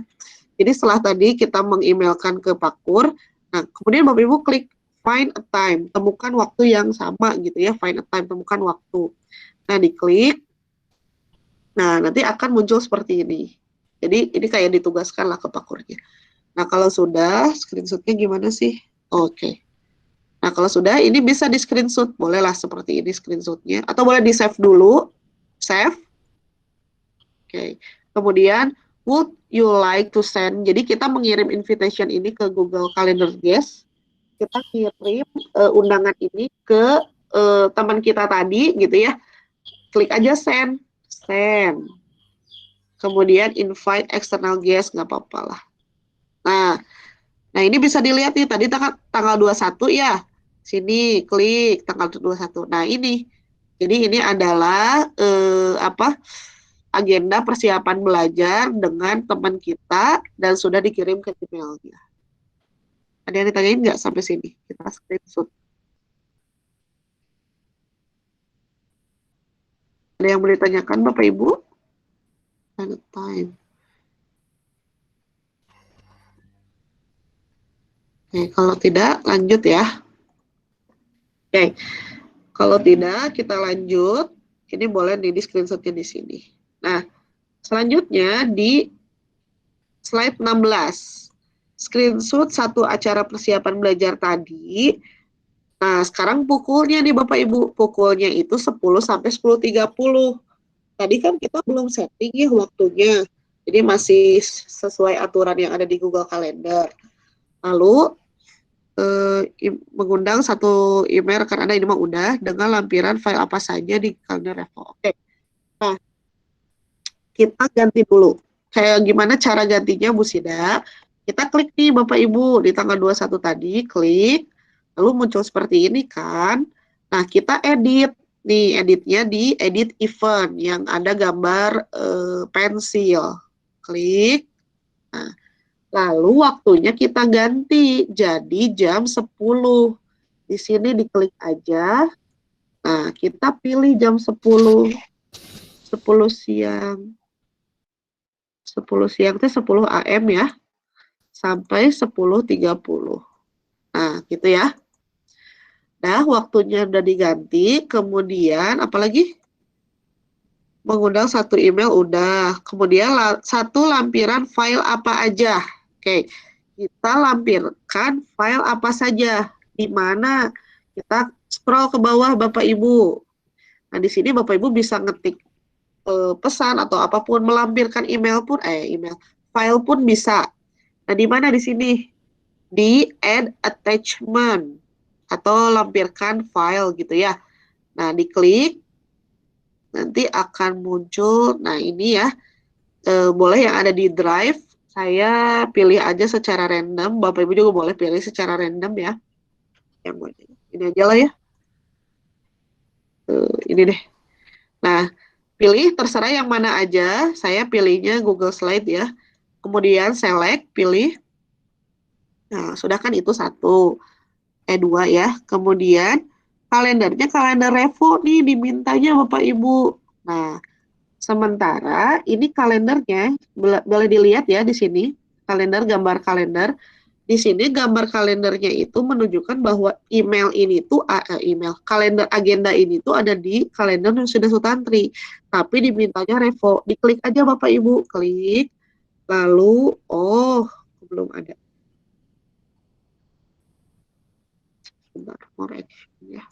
Jadi setelah tadi kita mengemailkan ke Pak Kur, nah kemudian Bapak Ibu klik find a time, temukan waktu yang sama gitu ya, find a time, temukan waktu. Nah, diklik. Nah, nanti akan muncul seperti ini. Jadi, ini kayak ditugaskan lah ke Pak Kurnya. Nah, kalau sudah, screenshot-nya gimana sih? Oke. Nah, kalau sudah, ini bisa di screenshot. Bolehlah seperti ini screenshot-nya. Atau boleh di save dulu. Save. Oke. Kemudian, would you like to send? Jadi, kita mengirim invitation ini ke Google Calendar Guest. Kita kirim undangan ini ke teman kita tadi, gitu ya. Klik aja send. Kemudian invite external guest, nggak apa-apa lah. Nah ini bisa dilihat nih, tadi tanggal 21 ya. Sini klik tanggal 21. Nah ini. Jadi ini adalah agenda persiapan belajar dengan teman kita dan sudah dikirim ke emailnya. Ada yang ditanyain nggak sampai sini? Kita screenshot. Ada yang mau ditanyakan Bapak Ibu? Time. Oke, kalau tidak lanjut ya. Oke, kalau tidak kita lanjut. Ini boleh di screenshotnya di sini. Nah, selanjutnya di slide 16. Screenshot satu acara persiapan belajar tadi. Nah, sekarang pukulnya nih Bapak Ibu. Pukulnya itu 10 sampai 10.30. Tadi kan kita belum setting ya waktunya. Jadi masih sesuai aturan yang ada di Google Calendar. Lalu mengundang satu email rekan Anda ini mah udah dengan lampiran file apa saja di kalender Revo. Oke. Nah, kita ganti dulu. Kayak gimana cara gantinya Bu Sida? Kita klik nih Bapak Ibu di tanggal 21 tadi, klik, lalu muncul seperti ini kan. Nah, kita edit. Nih, editnya di edit event yang ada gambar pensil. Klik. Nah, lalu waktunya kita ganti jadi jam 10. Di sini diklik aja. Nah, kita pilih jam 10. 10 siang. 10 siang itu 10 AM ya. Sampai 10.30. Nah, gitu ya. Nah, waktunya udah diganti. Kemudian, apalagi? Mengundang satu email udah. Kemudian satu lampiran file apa aja. Oke, kita lampirkan file apa saja. Di mana kita scroll ke bawah Bapak Ibu. Nah, di sini Bapak Ibu bisa ngetik pesan atau apapun, melampirkan email pun, email, file pun bisa. Nah, di mana di sini? Di add attachment atau lampirkan file gitu ya. Nah, diklik, nanti akan muncul, nah ini ya, boleh yang ada di drive, saya pilih aja secara random, Bapak Ibu juga boleh pilih secara random ya. Yang mana? Ini aja lah ya. Ini deh. Nah, pilih terserah yang mana aja, saya pilihnya Google Slide ya. Kemudian select, pilih. Nah, sudah kan itu satu. Dua ya. Kemudian kalendernya kalender Revo nih dimintanya Bapak Ibu. Nah, sementara ini kalendernya boleh dilihat ya di sini, kalender, gambar kalender. Di sini gambar kalendernya itu menunjukkan bahwa email ini tuh email kalender agenda ini tuh ada di kalender yang sudah Sutantri. Tapi dimintanya Revo. Diklik aja Bapak Ibu, klik. Lalu belum ada. Sebentar, more action ya.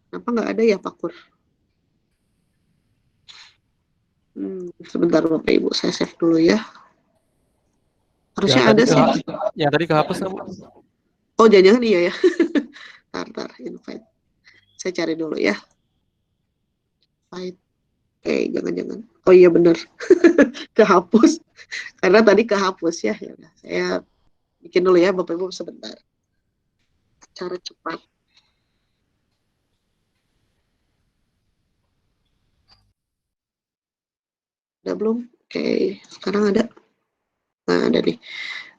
Kenapa nggak ada ya Pak Kur? Sebentar Bapak Ibu, saya save dulu ya. Harusnya ada sih. Yang tadi kehapus Bu. Oh, jangan-jangan iya ya. Tar, invite. Saya cari dulu ya. Invite. Jangan-jangan. Oh iya benar. Kehapus. Karena tadi kehapus ya. Saya bikin dulu ya Bapak Ibu sebentar. Cara cepat. Udah belum? Oke, sekarang ada. Nah, ada nih.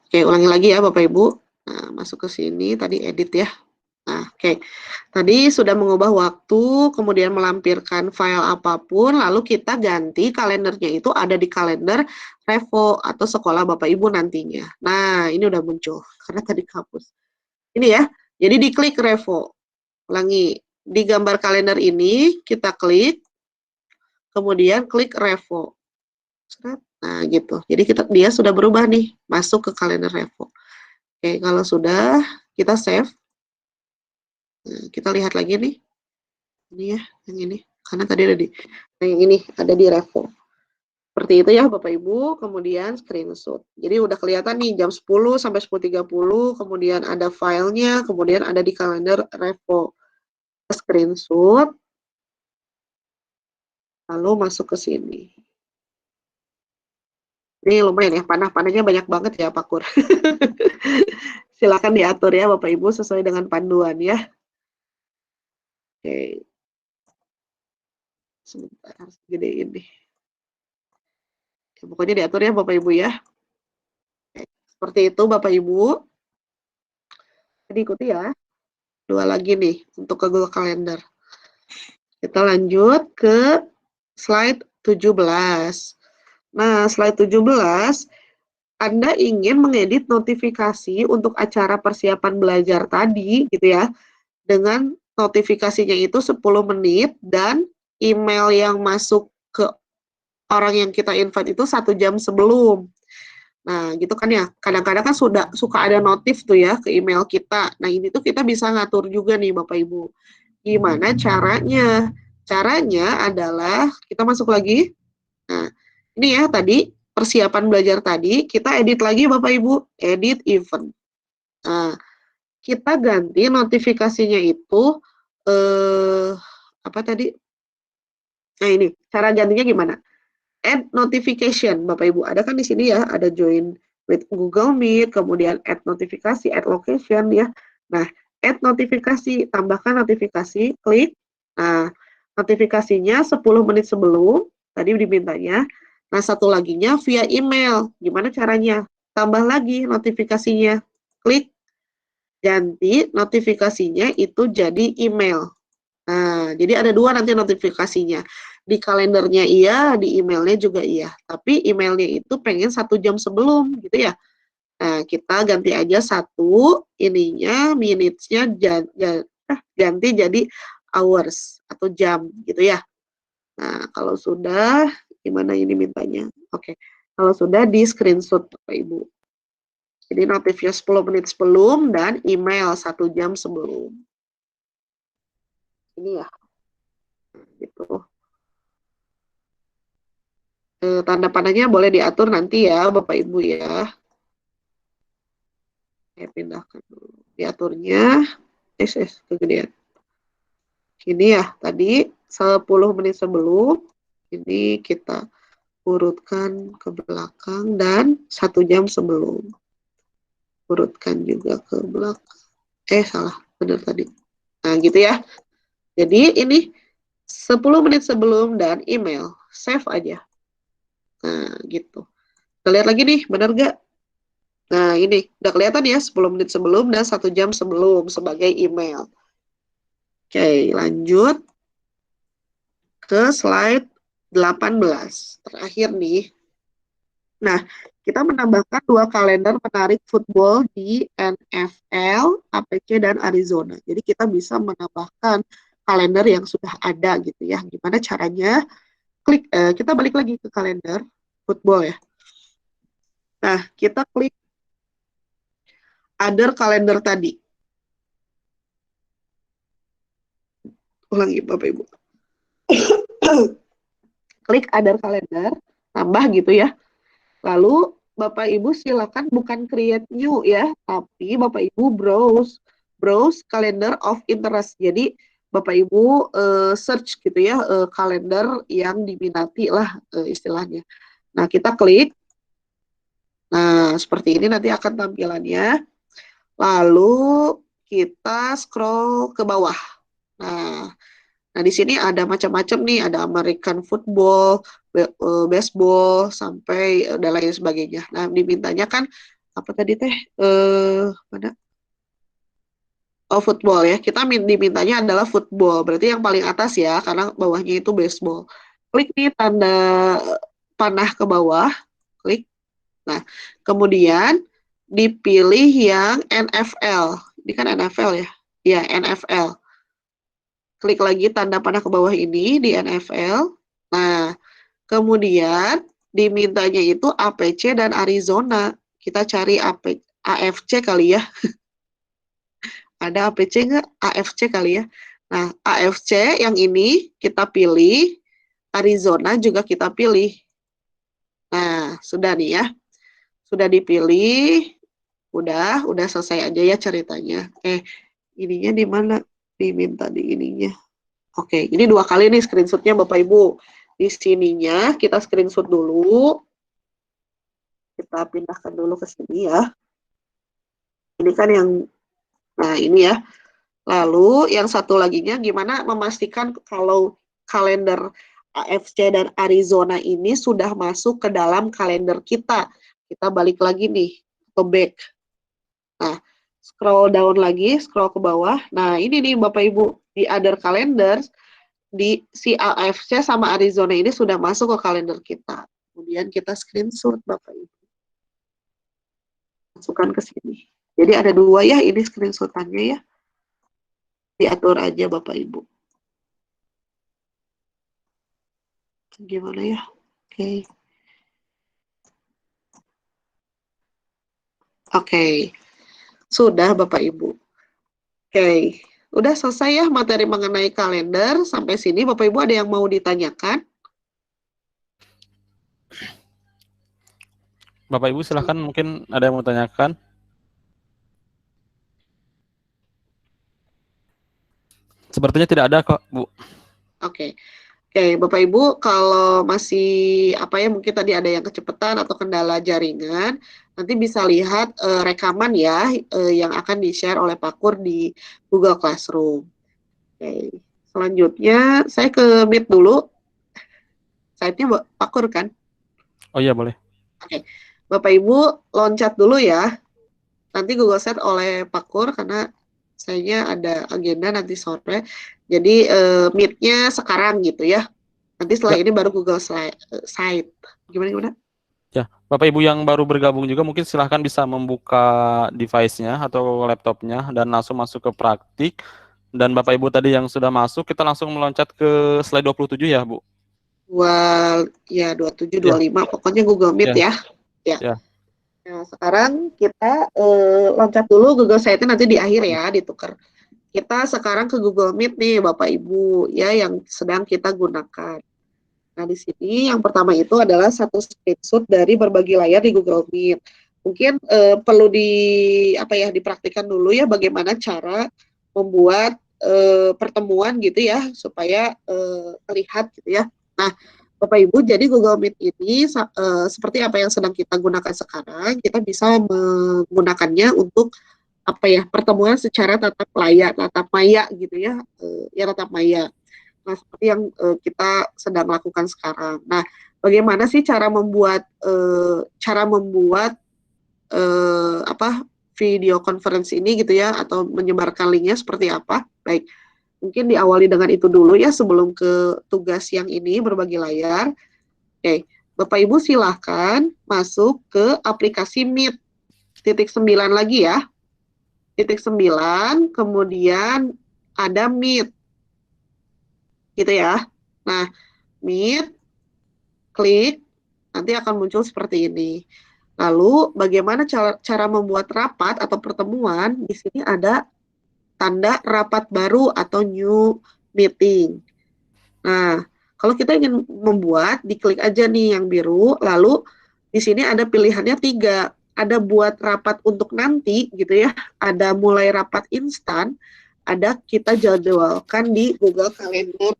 Oke, ulangi lagi ya Bapak Ibu. Nah, masuk ke sini, tadi edit ya. Nah, oke. Tadi sudah mengubah waktu, kemudian melampirkan file apapun, lalu kita ganti kalendernya itu ada di kalender Revo atau sekolah Bapak Ibu nantinya. Nah, ini udah muncul, karena tadi kehapus. Ini ya, jadi diklik Revo. Ulangi, di gambar kalender ini, kita klik, kemudian klik Revo. Nah, gitu. Jadi dia sudah berubah nih, masuk ke kalender Revo. Oke, kalau sudah, kita save. Nah, kita lihat lagi nih. Ini ya, yang ini. Karena tadi ada yang ini ada di Revo. Seperti itu ya Bapak Ibu, kemudian screenshot. Jadi udah kelihatan nih jam 10 sampai 10.30, kemudian ada filenya, kemudian ada di kalender Revo. Screenshot, lalu masuk ke sini. Ini lumayan ya, panah-panahnya banyak banget ya Pak Kur. Silakan diatur ya Bapak Ibu sesuai dengan panduan ya. Oke. Sebentar, harus gedein nih. Ya, pokoknya diatur ya Bapak Ibu ya. Oke. Seperti itu Bapak Ibu. Diikuti ya. Dua lagi nih untuk ke Google Calendar. Kita lanjut ke slide 17. Nah, slide 17, Anda ingin mengedit notifikasi untuk acara persiapan belajar tadi gitu ya. Dengan notifikasinya itu 10 menit dan email yang masuk ke orang yang kita invite itu 1 jam sebelum. Nah, gitu kan ya. Kadang-kadang kan suka ada notif tuh ya ke email kita. Nah, ini tuh kita bisa ngatur juga nih Bapak Ibu. Gimana caranya? Caranya adalah kita masuk lagi. Nah, ini ya tadi persiapan belajar tadi, kita edit lagi Bapak Ibu, edit event. Nah, kita ganti notifikasinya itu apa tadi? Nah, ini cara gantinya gimana? add notification, Bapak Ibu. Ada kan di sini ya, ada join with Google Meet, kemudian add notifikasi, add location ya. Nah, add notifikasi, tambahkan notifikasi, klik. Nah, notifikasinya 10 menit sebelum, tadi dimintanya. Nah, satu laginya via email. Gimana caranya? Tambah lagi notifikasinya. Klik, ganti notifikasinya itu jadi email. Nah, jadi ada dua nanti notifikasinya. Di kalendernya iya, di emailnya juga iya. Tapi emailnya itu pengen 1 jam sebelum, gitu ya. Nah, kita ganti aja satu, ininya, minutes-nya ganti jadi hours atau jam, gitu ya. Nah, kalau sudah, gimana ini mintanya? Oke, kalau sudah di screenshot Bapak Ibu. Jadi notifnya 10 menit sebelum dan email 1 jam sebelum. Ini ya, gitu. Tanda panahnya boleh diatur nanti ya Bapak Ibu ya. Saya pindahkan dulu. Diaturnya, kegedean. Ini ya, tadi 10 menit sebelum, ini kita urutkan ke belakang dan 1 jam sebelum. Urutkan juga ke belakang. Salah, benar tadi. Nah, gitu ya. Jadi ini 10 menit sebelum dan email. Save aja. Nah, gitu. Kita lihat lagi nih, benar nggak? Nah, ini udah kelihatan ya 10 menit sebelum dan 1 jam sebelum sebagai email. Oke, lanjut ke slide 18. Terakhir nih. Nah, kita menambahkan 2 kalender menarik football di NFL, APC, dan Arizona. Jadi kita bisa menambahkan kalender yang sudah ada gitu ya. Gimana caranya? Klik, kita balik lagi ke kalender football ya. Nah, kita klik other kalender tadi. Ulangi Bapak Ibu. Klik other kalender, tambah gitu ya. Lalu Bapak Ibu silakan bukan create new ya, tapi Bapak Ibu browse calendar of interest. Jadi Bapak Ibu search gitu ya kalender yang diminati lah istilahnya. Nah, kita klik. Nah, seperti ini nanti akan tampilannya. Lalu kita scroll ke bawah. Nah, di sini ada macam-macam nih, ada American football, baseball, sampai dan lain sebagainya. Nah, dimintanya kan apa tadi teh? Mana? Oh, football ya. Kita dimintanya adalah football. Berarti yang paling atas ya, karena bawahnya itu baseball. Klik nih tanda panah ke bawah, klik. Nah, kemudian dipilih yang NFL. Ini kan NFL ya? Ya, NFL. Klik lagi tanda panah ke bawah ini di NFL. Nah, kemudian dimintanya itu APC dan Arizona. Kita cari AFC kali ya. Ada APC nggak? AFC kali ya. Nah, AFC yang ini kita pilih. Arizona juga kita pilih. Nah, sudah nih ya. Sudah dipilih. Udah selesai aja ya ceritanya. Ininya di mana? Diminta di ininya. Oke, ini 2 kali nih screenshotnya Bapak Ibu. Di sininya kita screenshot dulu. Kita pindahkan dulu ke sini ya. Ini kan yang, nah ini ya. Lalu yang satu laginya gimana memastikan kalau kalender AFC dan Arizona ini sudah masuk ke dalam kalender kita. Kita balik lagi nih, ke back. Nah, scroll down lagi, scroll ke bawah. Nah, ini nih Bapak Ibu, di other calendars, di si AFC sama Arizona ini sudah masuk ke kalender kita. Kemudian kita screenshot Bapak Ibu. Masukkan ke sini. Jadi ada 2 ya ini screenshotannya ya. Diatur aja Bapak Ibu. Gimana ya? Oke. Oke. Sudah Bapak Ibu. Oke. Udah selesai ya materi mengenai kalender. Sampai sini Bapak Ibu ada yang mau ditanyakan? Bapak Ibu silahkan, mungkin ada yang mau tanyakan. Sepertinya tidak ada kok, Bu. Oke, Oke, Bapak Ibu, kalau masih apa ya, mungkin tadi ada yang kecepatan atau kendala jaringan, nanti bisa lihat rekaman ya yang akan di-share oleh Pakur di Google Classroom. Oke, selanjutnya saya ke Meet dulu. Site-nya Pakur kan? Oh iya boleh. Oke, Bapak Ibu loncat dulu ya. Nanti Google Set oleh Pakur karena saya ada agenda nanti sore. Jadi Meet-nya sekarang gitu ya. Nanti setelah Ya, ini baru Google Site. Gimana? ya. Bapak Ibu yang baru bergabung juga mungkin silahkan bisa membuka device-nya atau laptopnya dan langsung masuk ke praktik. Dan Bapak Ibu tadi yang sudah masuk, kita langsung meloncat ke slide 27 ya, Bu? Ya 27, Ya, 25, pokoknya Google Meet ya, ya. Ya. ya. Nah, sekarang kita loncat dulu Google Site-nya nanti di akhir ya, ditukar. Kita sekarang ke Google Meet nih, Bapak Ibu, ya yang sedang kita gunakan. Nah, di sini yang pertama itu adalah satu screenshot dari berbagi layar di Google Meet. Mungkin perlu dipraktikkan dulu ya bagaimana cara membuat pertemuan gitu ya supaya terlihat gitu ya. Nah, Bapak Ibu, jadi Google Meet ini seperti apa yang sedang kita gunakan sekarang, kita bisa menggunakannya untuk apa ya, pertemuan secara tatap maya gitu ya, ya tatap maya. Nah, seperti yang kita sedang lakukan sekarang. Nah, bagaimana sih cara membuat video conference ini gitu ya, atau menyebarkan linknya seperti apa? Baik, mungkin diawali dengan itu dulu ya sebelum ke tugas yang ini berbagi layar. Oke, Bapak Ibu silahkan masuk ke aplikasi Meet. _9 lagi ya. _9, kemudian ada Meet. Gitu ya. Nah, Meet, klik, nanti akan muncul seperti ini. Lalu, bagaimana cara membuat rapat atau pertemuan? Di sini ada tanda rapat baru atau new meeting. Nah, kalau kita ingin membuat, diklik aja nih yang biru, lalu di sini ada pilihannya 3. Ada buat rapat untuk nanti gitu ya, ada mulai rapat instan, ada kita jadwalkan di Google Calendar.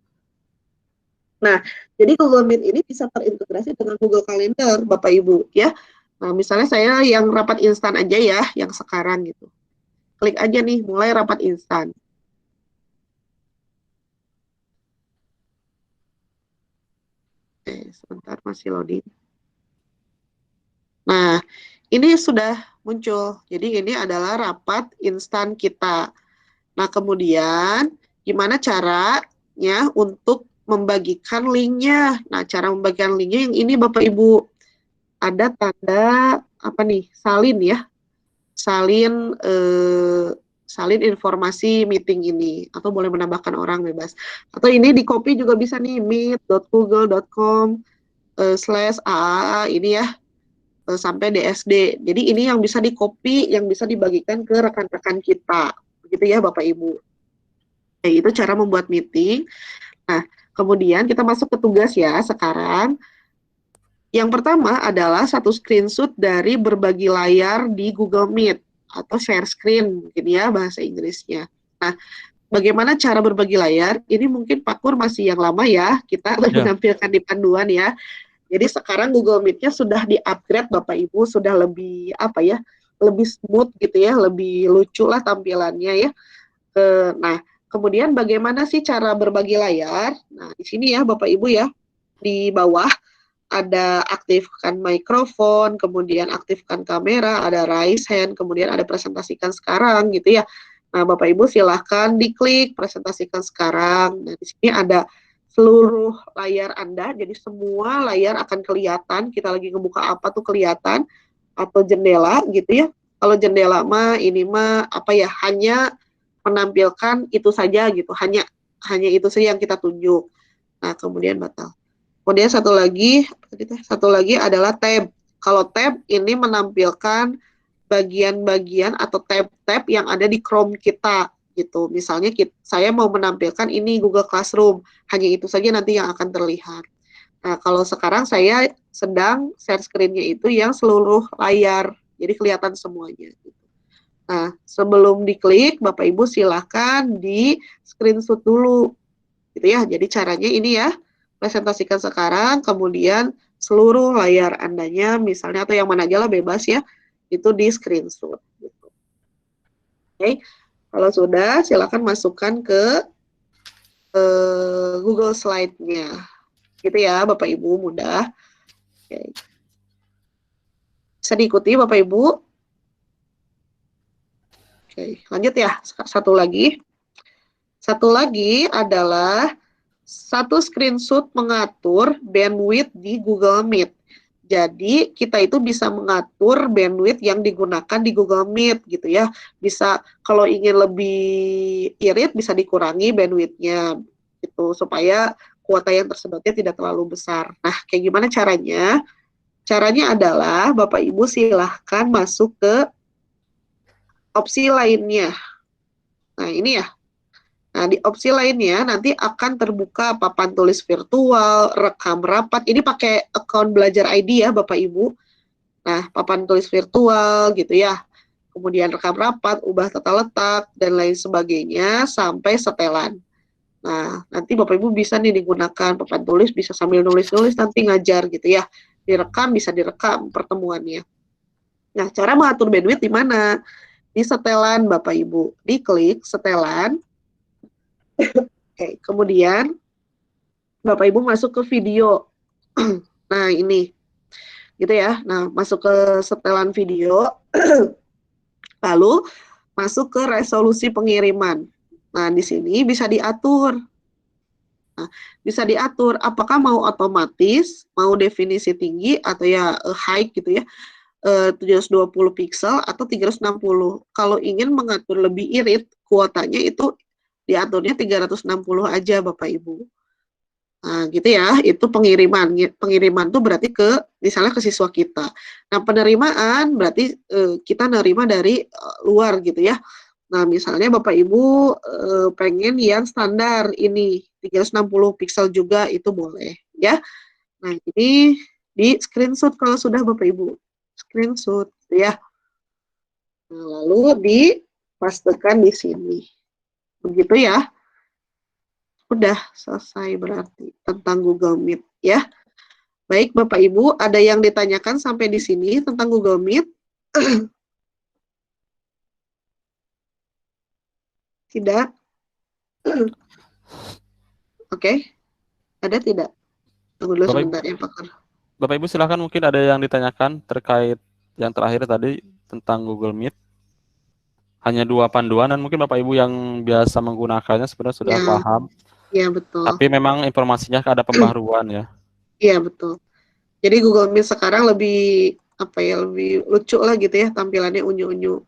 Nah, jadi Google Meet ini bisa terintegrasi dengan Google Calendar, Bapak Ibu ya. Nah, misalnya saya yang rapat instan aja ya, yang sekarang gitu. Klik aja nih, mulai rapat instan. Sebentar, masih loading. Nah, ini sudah muncul. Jadi ini adalah rapat instan kita. Nah, kemudian gimana caranya untuk membagikan linknya? Nah, cara membagikan linknya yang ini Bapak Ibu. Ada tanda apa nih? Salin ya. Salin informasi meeting ini, atau boleh menambahkan orang bebas. Atau ini di copy juga bisa nih, meet.google.com/AAA ini ya, sampai DSD. Jadi ini yang bisa di copy, yang bisa dibagikan ke rekan-rekan kita. Begitu ya Bapak Ibu. Nah, itu cara membuat meeting. Nah, kemudian kita masuk ke tugas ya sekarang. Yang pertama adalah satu screenshot dari berbagi layar di Google Meet atau share screen mungkin ya bahasa Inggrisnya. Nah, bagaimana cara berbagi layar? Ini mungkin Pakur masih yang lama ya, kita menampilkan di panduan ya. Jadi sekarang Google Meet-nya sudah di-upgrade Bapak Ibu, sudah lebih lebih smooth gitu ya, lebih lucu lah tampilannya ya. Nah, kemudian bagaimana sih cara berbagi layar? Nah, di sini ya Bapak Ibu ya, di bawah ada aktifkan mikrofon, kemudian aktifkan kamera, ada raise hand, kemudian ada presentasikan sekarang gitu ya. Nah, Bapak Ibu silahkan diklik presentasikan sekarang. Nah, di sini ada seluruh layar Anda, jadi semua layar akan kelihatan, kita lagi ngebuka apa tuh kelihatan, atau jendela gitu ya. Kalau jendela mah, ini mah apa ya, hanya menampilkan itu saja gitu, hanya itu saja yang kita tunjuk. Nah, kemudian batal. Kemudian satu lagi adalah tab. Kalau tab ini menampilkan bagian-bagian atau tab-tab yang ada di Chrome kita gitu. Misalnya saya mau menampilkan ini Google Classroom, hanya itu saja nanti yang akan terlihat. Nah, kalau sekarang saya sedang share screen-nya itu yang seluruh layar, jadi kelihatan semuanya. Gitu. Nah, sebelum diklik, Bapak Ibu silahkan di screenshot dulu, gitu ya. Jadi caranya ini ya. presentasikan sekarang, kemudian seluruh layar Andanya misalnya atau yang mana aja lah bebas ya, itu di screenshot gitu. Oke, kalau sudah silakan masukkan ke Google Slide-nya. Gitu ya Bapak Ibu, mudah. Oke. Bisa diikuti Bapak Ibu? Oke, lanjut ya. Satu lagi. Satu lagi adalah satu screenshot mengatur bandwidth di Google Meet. Jadi kita itu bisa mengatur bandwidth yang digunakan di Google Meet gitu ya. Bisa kalau ingin lebih irit bisa dikurangi bandwidth-nya gitu supaya kuota yang tersebarnya tidak terlalu besar. Nah, kayak gimana caranya? Caranya adalah Bapak Ibu silahkan masuk ke opsi lainnya. Nah, ini ya. Nah, di opsi lainnya nanti akan terbuka papan tulis virtual, rekam rapat. Ini pakai account Belajar ID ya, Bapak Ibu. Nah, papan tulis virtual gitu ya. Kemudian rekam rapat, ubah tata letak, dan lain sebagainya, sampai setelan. Nah, nanti Bapak Ibu bisa nih digunakan papan tulis, bisa sambil nulis-nulis nanti ngajar gitu ya. Direkam, bisa direkam pertemuannya. Nah, cara mengatur bandwidth di mana? Di setelan Bapak Ibu. Diklik setelan. Oke, kemudian Bapak Ibu masuk ke video. Nah, ini. Gitu ya. Nah, masuk ke setelan video. Lalu masuk ke resolusi pengiriman. Nah, di sini bisa diatur. Nah, bisa diatur apakah mau otomatis, mau definisi tinggi atau ya high gitu ya. 720 pixel atau 360. Kalau ingin mengatur lebih irit, kuotanya itu diaturnya 360 aja Bapak Ibu. Nah, gitu ya, itu pengiriman. Pengiriman tuh berarti ke, misalnya ke siswa kita. Nah, penerimaan berarti kita nerima dari luar gitu ya. Nah, misalnya Bapak Ibu pengen yang standar ini, 360 pixel juga itu boleh ya. Nah, ini di screenshot kalau sudah Bapak Ibu. Screenshot ya. Nah, lalu dipastekan di sini. Begitu ya. Udah selesai berarti tentang Google Meet ya. Baik Bapak Ibu, ada yang ditanyakan sampai di sini tentang Google Meet? Tidak? Oke. Ada tidak? Tunggu dulu sebentar ya Pak. Bapak Ibu silakan, mungkin ada yang ditanyakan terkait yang terakhir tadi tentang Google Meet. Hanya 2 panduan dan mungkin Bapak Ibu yang biasa menggunakannya sebenarnya sudah Ya, paham. ya betul. Tapi memang informasinya ada pembaruan ya. Iya betul. Jadi Google Meet sekarang lebih apa ya, lebih lucu lah gitu ya, tampilannya unyu-unyu.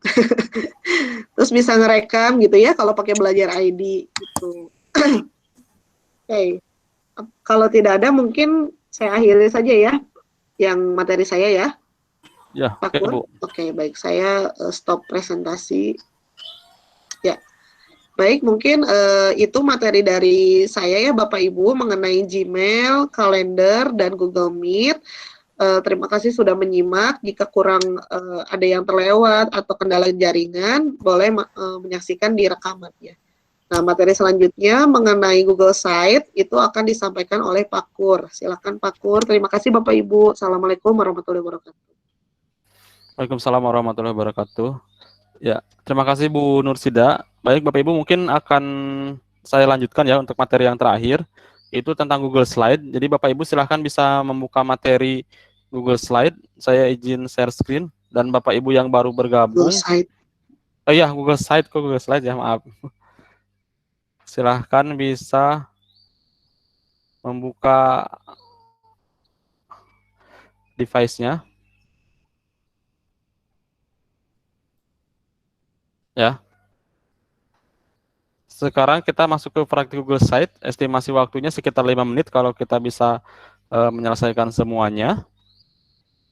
Terus bisa ngerekam gitu ya kalau pakai Belajar ID gitu. Oke. Kalau tidak ada mungkin saya akhiri saja ya yang materi saya ya. Ya, Pak oke Kur. Bu. Oke, baik, saya stop presentasi. Ya. Baik, mungkin itu materi dari saya ya Bapak Ibu mengenai Gmail, kalender, dan Google Meet. Terima kasih sudah menyimak. Jika kurang ada yang terlewat atau kendala jaringan, boleh menyaksikan di rekamannya. Nah, materi selanjutnya mengenai Google Site itu akan disampaikan oleh Pak Kur. Silakan Pak Kur. Terima kasih Bapak Ibu. Assalamualaikum warahmatullahi wabarakatuh. Waalaikumsalam warahmatullahi wabarakatuh. Ya, terima kasih Bu Nursida. Baik Bapak Ibu, mungkin akan saya lanjutkan ya untuk materi yang terakhir. Itu tentang Google Slide. Jadi Bapak Ibu silahkan bisa membuka materi Google Slide. Saya izin share screen. Dan Bapak Ibu yang baru Google bergabung. Site. Oh iya, Google Slide kok Google Slide ya, maaf. Silahkan bisa membuka device-nya. Ya. Sekarang kita masuk ke praktik Google Site. Estimasi waktunya sekitar 5 menit kalau kita bisa menyelesaikan semuanya.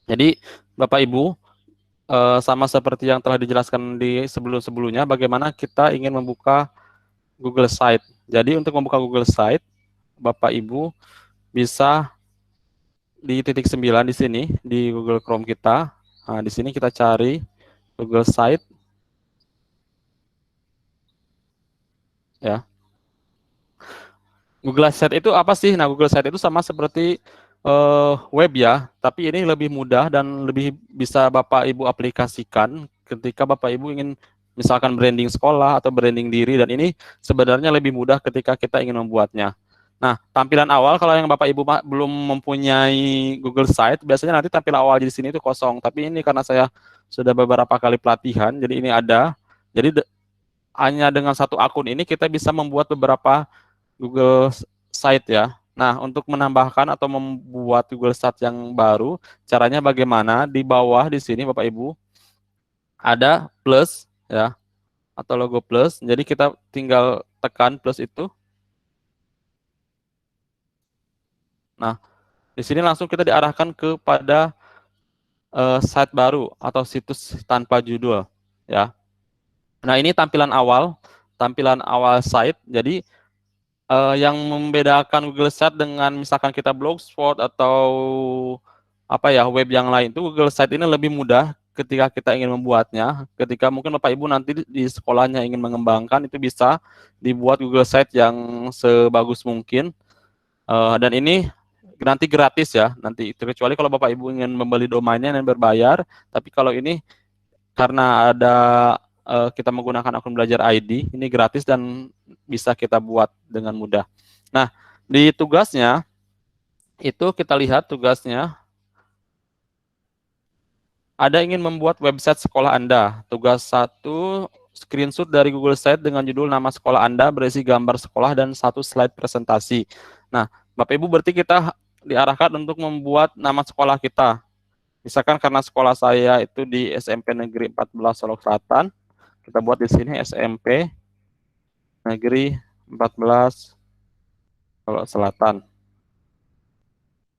Jadi Bapak Ibu, sama seperti yang telah dijelaskan di sebelum-sebelumnya, bagaimana kita ingin membuka Google Site. Jadi untuk membuka Google Site, Bapak Ibu bisa di titik 9 di sini di Google Chrome kita. Nah, di sini kita cari Google Site. Ya. Google Site itu apa sih? Nah, Google Site itu sama seperti web ya, tapi ini lebih mudah dan lebih bisa Bapak Ibu aplikasikan ketika Bapak Ibu ingin misalkan branding sekolah atau branding diri, dan ini sebenarnya lebih mudah ketika kita ingin membuatnya. Nah, tampilan awal kalau yang Bapak Ibu belum mempunyai Google Site, biasanya nanti tampilan awal di sini itu kosong. Tapi ini karena saya sudah beberapa kali pelatihan, jadi ini ada. Jadi hanya dengan satu akun ini kita bisa membuat beberapa Google Site ya. Nah, untuk menambahkan atau membuat Google Site yang baru, caranya bagaimana? Di bawah di sini Bapak Ibu ada plus ya, atau logo plus. Jadi kita tinggal tekan plus itu. Nah, di sini langsung kita diarahkan kepada site baru atau situs tanpa judul ya. Nah, ini tampilan awal site. Jadi yang membedakan Google Site dengan misalkan kita Blogspot atau apa ya, web yang lain itu, Google Site ini lebih mudah ketika kita ingin membuatnya. Ketika mungkin Bapak Ibu nanti di sekolahnya ingin mengembangkan, itu bisa dibuat Google Site yang sebagus mungkin. Dan ini nanti gratis ya, nanti kecuali kalau Bapak Ibu ingin membeli domainnya dan berbayar. Tapi kalau ini karena ada kita menggunakan akun belajar ID, ini gratis dan bisa kita buat dengan mudah. Nah, di tugasnya itu kita lihat tugasnya ada ingin membuat website sekolah Anda. Tugas 1, screenshot dari Google Site dengan judul nama sekolah Anda berisi gambar sekolah dan 1 slide presentasi. Nah, Bapak Ibu berarti kita diarahkan untuk membuat nama sekolah kita. Misalkan karena sekolah saya itu di SMP Negeri 14 Solok Selatan, kita buat di sini SMP Negeri 14 Solok Selatan.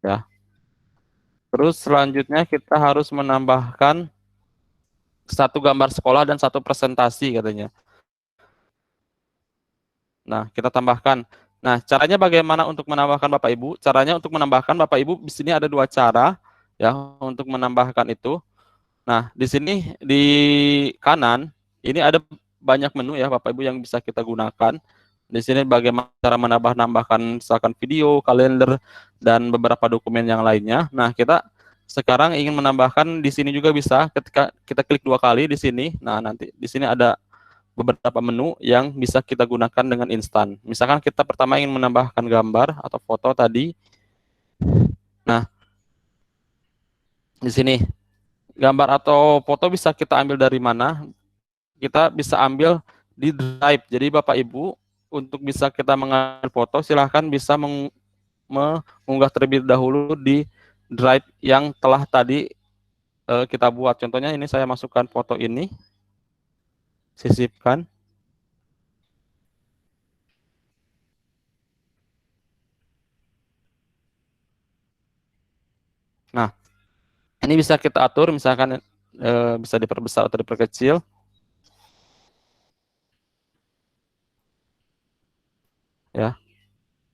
Ya. Terus selanjutnya kita harus menambahkan 1 gambar sekolah dan 1 presentasi katanya. Nah, kita tambahkan. Nah, caranya bagaimana untuk menambahkan Bapak Ibu? Caranya untuk menambahkan Bapak Ibu di sini ada 2 cara ya untuk menambahkan itu. Nah, di sini di kanan ini ada banyak menu ya Bapak Ibu yang bisa kita gunakan. Di sini bagaimana cara menambahkan misalkan video, kalender, dan beberapa dokumen yang lainnya. Nah, kita sekarang ingin menambahkan di sini juga bisa ketika kita klik 2 kali di sini. Nah, nanti di sini ada beberapa menu yang bisa kita gunakan dengan instan. Misalkan kita pertama ingin menambahkan gambar atau foto tadi. Nah, di sini gambar atau foto bisa kita ambil dari mana? Kita bisa ambil di Drive. Jadi Bapak Ibu untuk bisa kita mengambil foto, silahkan bisa mengunggah terlebih dahulu di Drive yang telah tadi kita buat. Contohnya ini saya masukkan foto ini, sisipkan. Nah, ini bisa kita atur, misalkan bisa diperbesar atau diperkecil. Ya,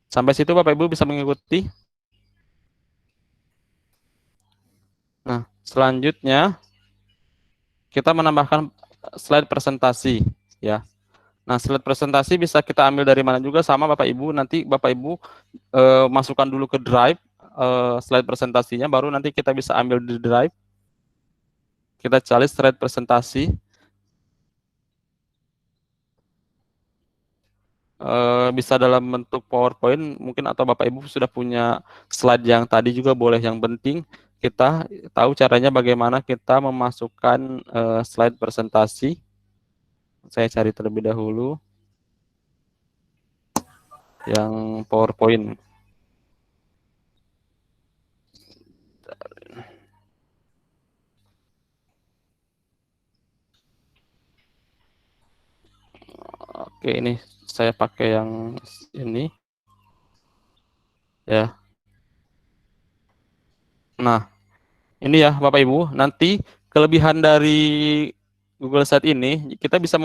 sampai situ Bapak Ibu bisa mengikuti. Nah, selanjutnya kita menambahkan slide presentasi ya. Nah, slide presentasi bisa kita ambil dari mana juga, sama Bapak Ibu. Nanti Bapak Ibu masukkan dulu ke Drive slide presentasinya, baru nanti kita bisa ambil di Drive. Kita cari slide presentasi. Bisa dalam bentuk PowerPoint mungkin, atau Bapak Ibu sudah punya slide yang tadi juga boleh. Yang penting kita tahu caranya bagaimana kita memasukkan slide presentasi. Saya cari terlebih dahulu yang PowerPoint. Oke, ini saya pakai yang ini ya. Nah, ini ya Bapak Ibu, nanti kelebihan dari Google Site ini, kita bisa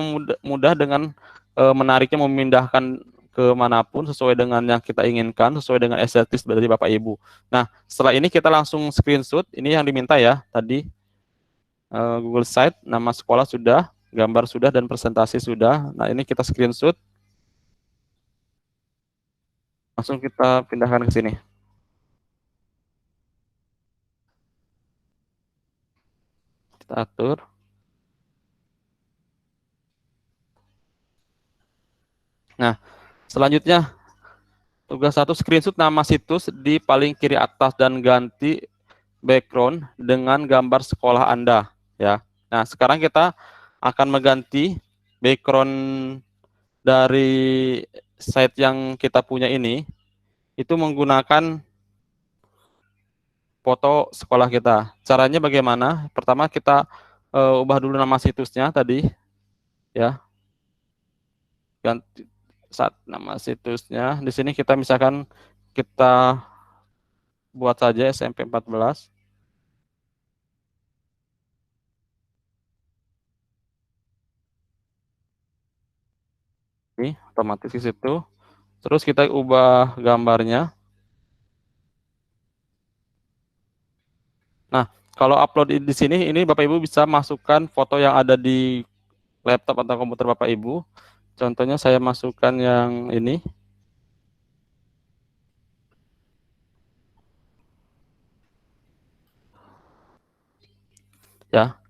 mudah dengan menariknya, memindahkan ke manapun sesuai dengan yang kita inginkan, sesuai dengan estetis dari Bapak Ibu. Nah, setelah ini kita langsung screenshot, ini yang diminta ya tadi. Google Site, nama sekolah sudah, gambar sudah, dan presentasi sudah. Nah, ini kita screenshot, Langsung kita pindahkan ke sini. Kita atur. Nah, selanjutnya tugas 1, screenshot nama situs di paling kiri atas dan ganti background dengan gambar sekolah Anda, ya. Nah, sekarang kita akan mengganti background dari site yang kita punya ini itu menggunakan foto sekolah kita. Caranya bagaimana? Pertama kita ubah dulu nama situsnya tadi, ya. Ganti saat nama situsnya. Di sini kita misalkan kita buat saja SMP 14. Ini otomatis di situ. Terus kita ubah gambarnya. Nah, kalau upload di sini, ini Bapak Ibu bisa masukkan foto yang ada di laptop atau komputer Bapak Ibu. Contohnya saya masukkan yang ini. Ya.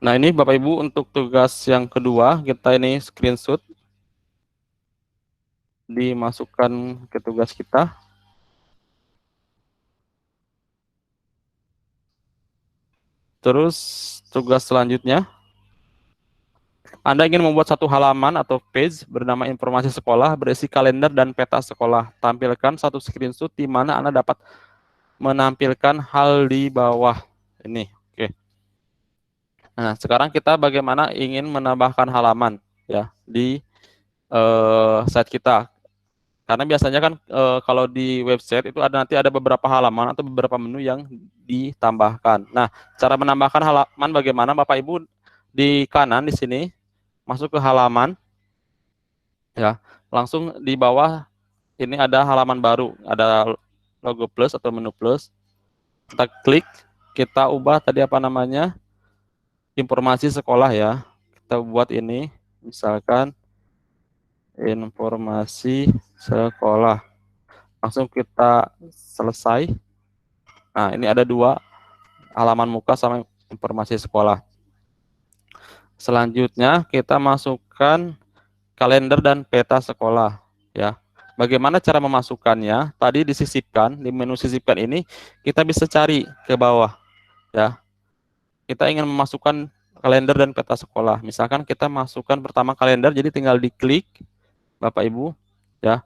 Nah, ini Bapak Ibu untuk tugas yang kedua, kita ini screenshot. Dimasukkan ke tugas kita. Terus tugas selanjutnya, Anda ingin membuat satu halaman atau page bernama informasi sekolah berisi kalender dan peta sekolah. Tampilkan satu screenshot di mana Anda dapat menampilkan hal di bawah ini. Oke. Nah, sekarang kita bagaimana ingin menambahkan halaman ya di site kita. Karena biasanya kan kalau di website itu nanti ada beberapa halaman atau beberapa menu yang ditambahkan. Nah, cara menambahkan halaman bagaimana Bapak Ibu di kanan di sini masuk ke halaman ya. Langsung di bawah ini ada halaman baru, ada logo plus atau menu plus. Kita klik, kita ubah tadi apa namanya? Informasi sekolah ya. Kita buat ini misalkan informasi sekolah. Langsung kita selesai. Nah, ini ada dua halaman muka sama informasi sekolah. Selanjutnya kita masukkan kalender dan peta sekolah ya. Bagaimana cara memasukkannya? Tadi disisipkan di menu sisipkan ini kita bisa cari ke bawah ya. Kita ingin memasukkan kalender dan peta sekolah. Misalkan kita masukkan pertama kalender jadi tinggal diklik Bapak Ibu ya.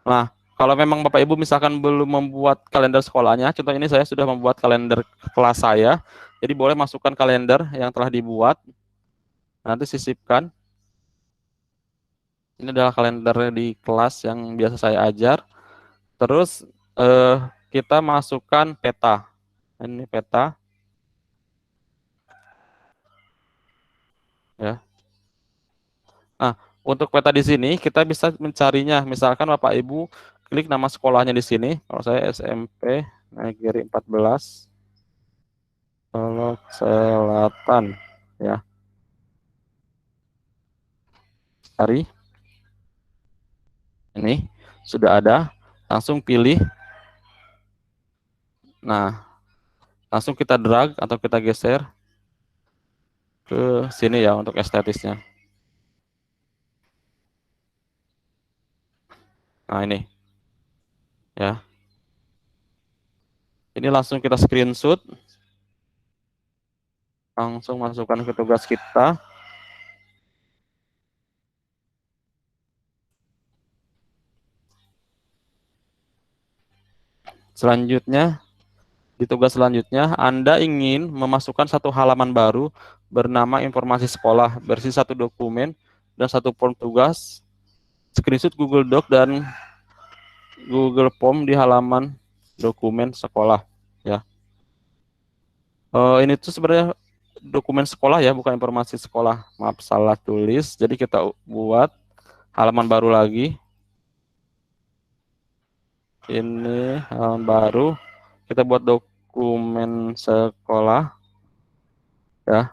Nah, kalau memang Bapak Ibu misalkan belum membuat kalender sekolahnya, contoh ini saya sudah membuat kalender kelas saya, jadi boleh masukkan kalender yang telah dibuat, nanti sisipkan. Ini adalah kalender di kelas yang biasa saya ajar. Terus kita masukkan peta. Ini peta. Ya. Nah, untuk peta di sini kita bisa mencarinya. Misalkan Bapak Ibu klik nama sekolahnya di sini. Kalau saya SMP Negeri 14 Solok Selatan ya. Cari. Ini sudah ada. Langsung pilih. Nah, langsung kita drag atau kita geser ke sini ya untuk estetisnya. Nah, ini. Ya. Ini langsung kita screenshot. Langsung masukkan ke tugas kita. Selanjutnya, di tugas selanjutnya, Anda ingin memasukkan satu halaman baru bernama informasi sekolah, berisi satu dokumen dan satu form tugas, screenshot Google Doc dan Google Form di halaman dokumen sekolah. Ya, ini tuh sebenarnya dokumen sekolah ya, bukan informasi sekolah. Maaf, salah tulis. Jadi kita buat halaman baru lagi. Ini halaman baru. Kita buat dokumen sekolah. Ya.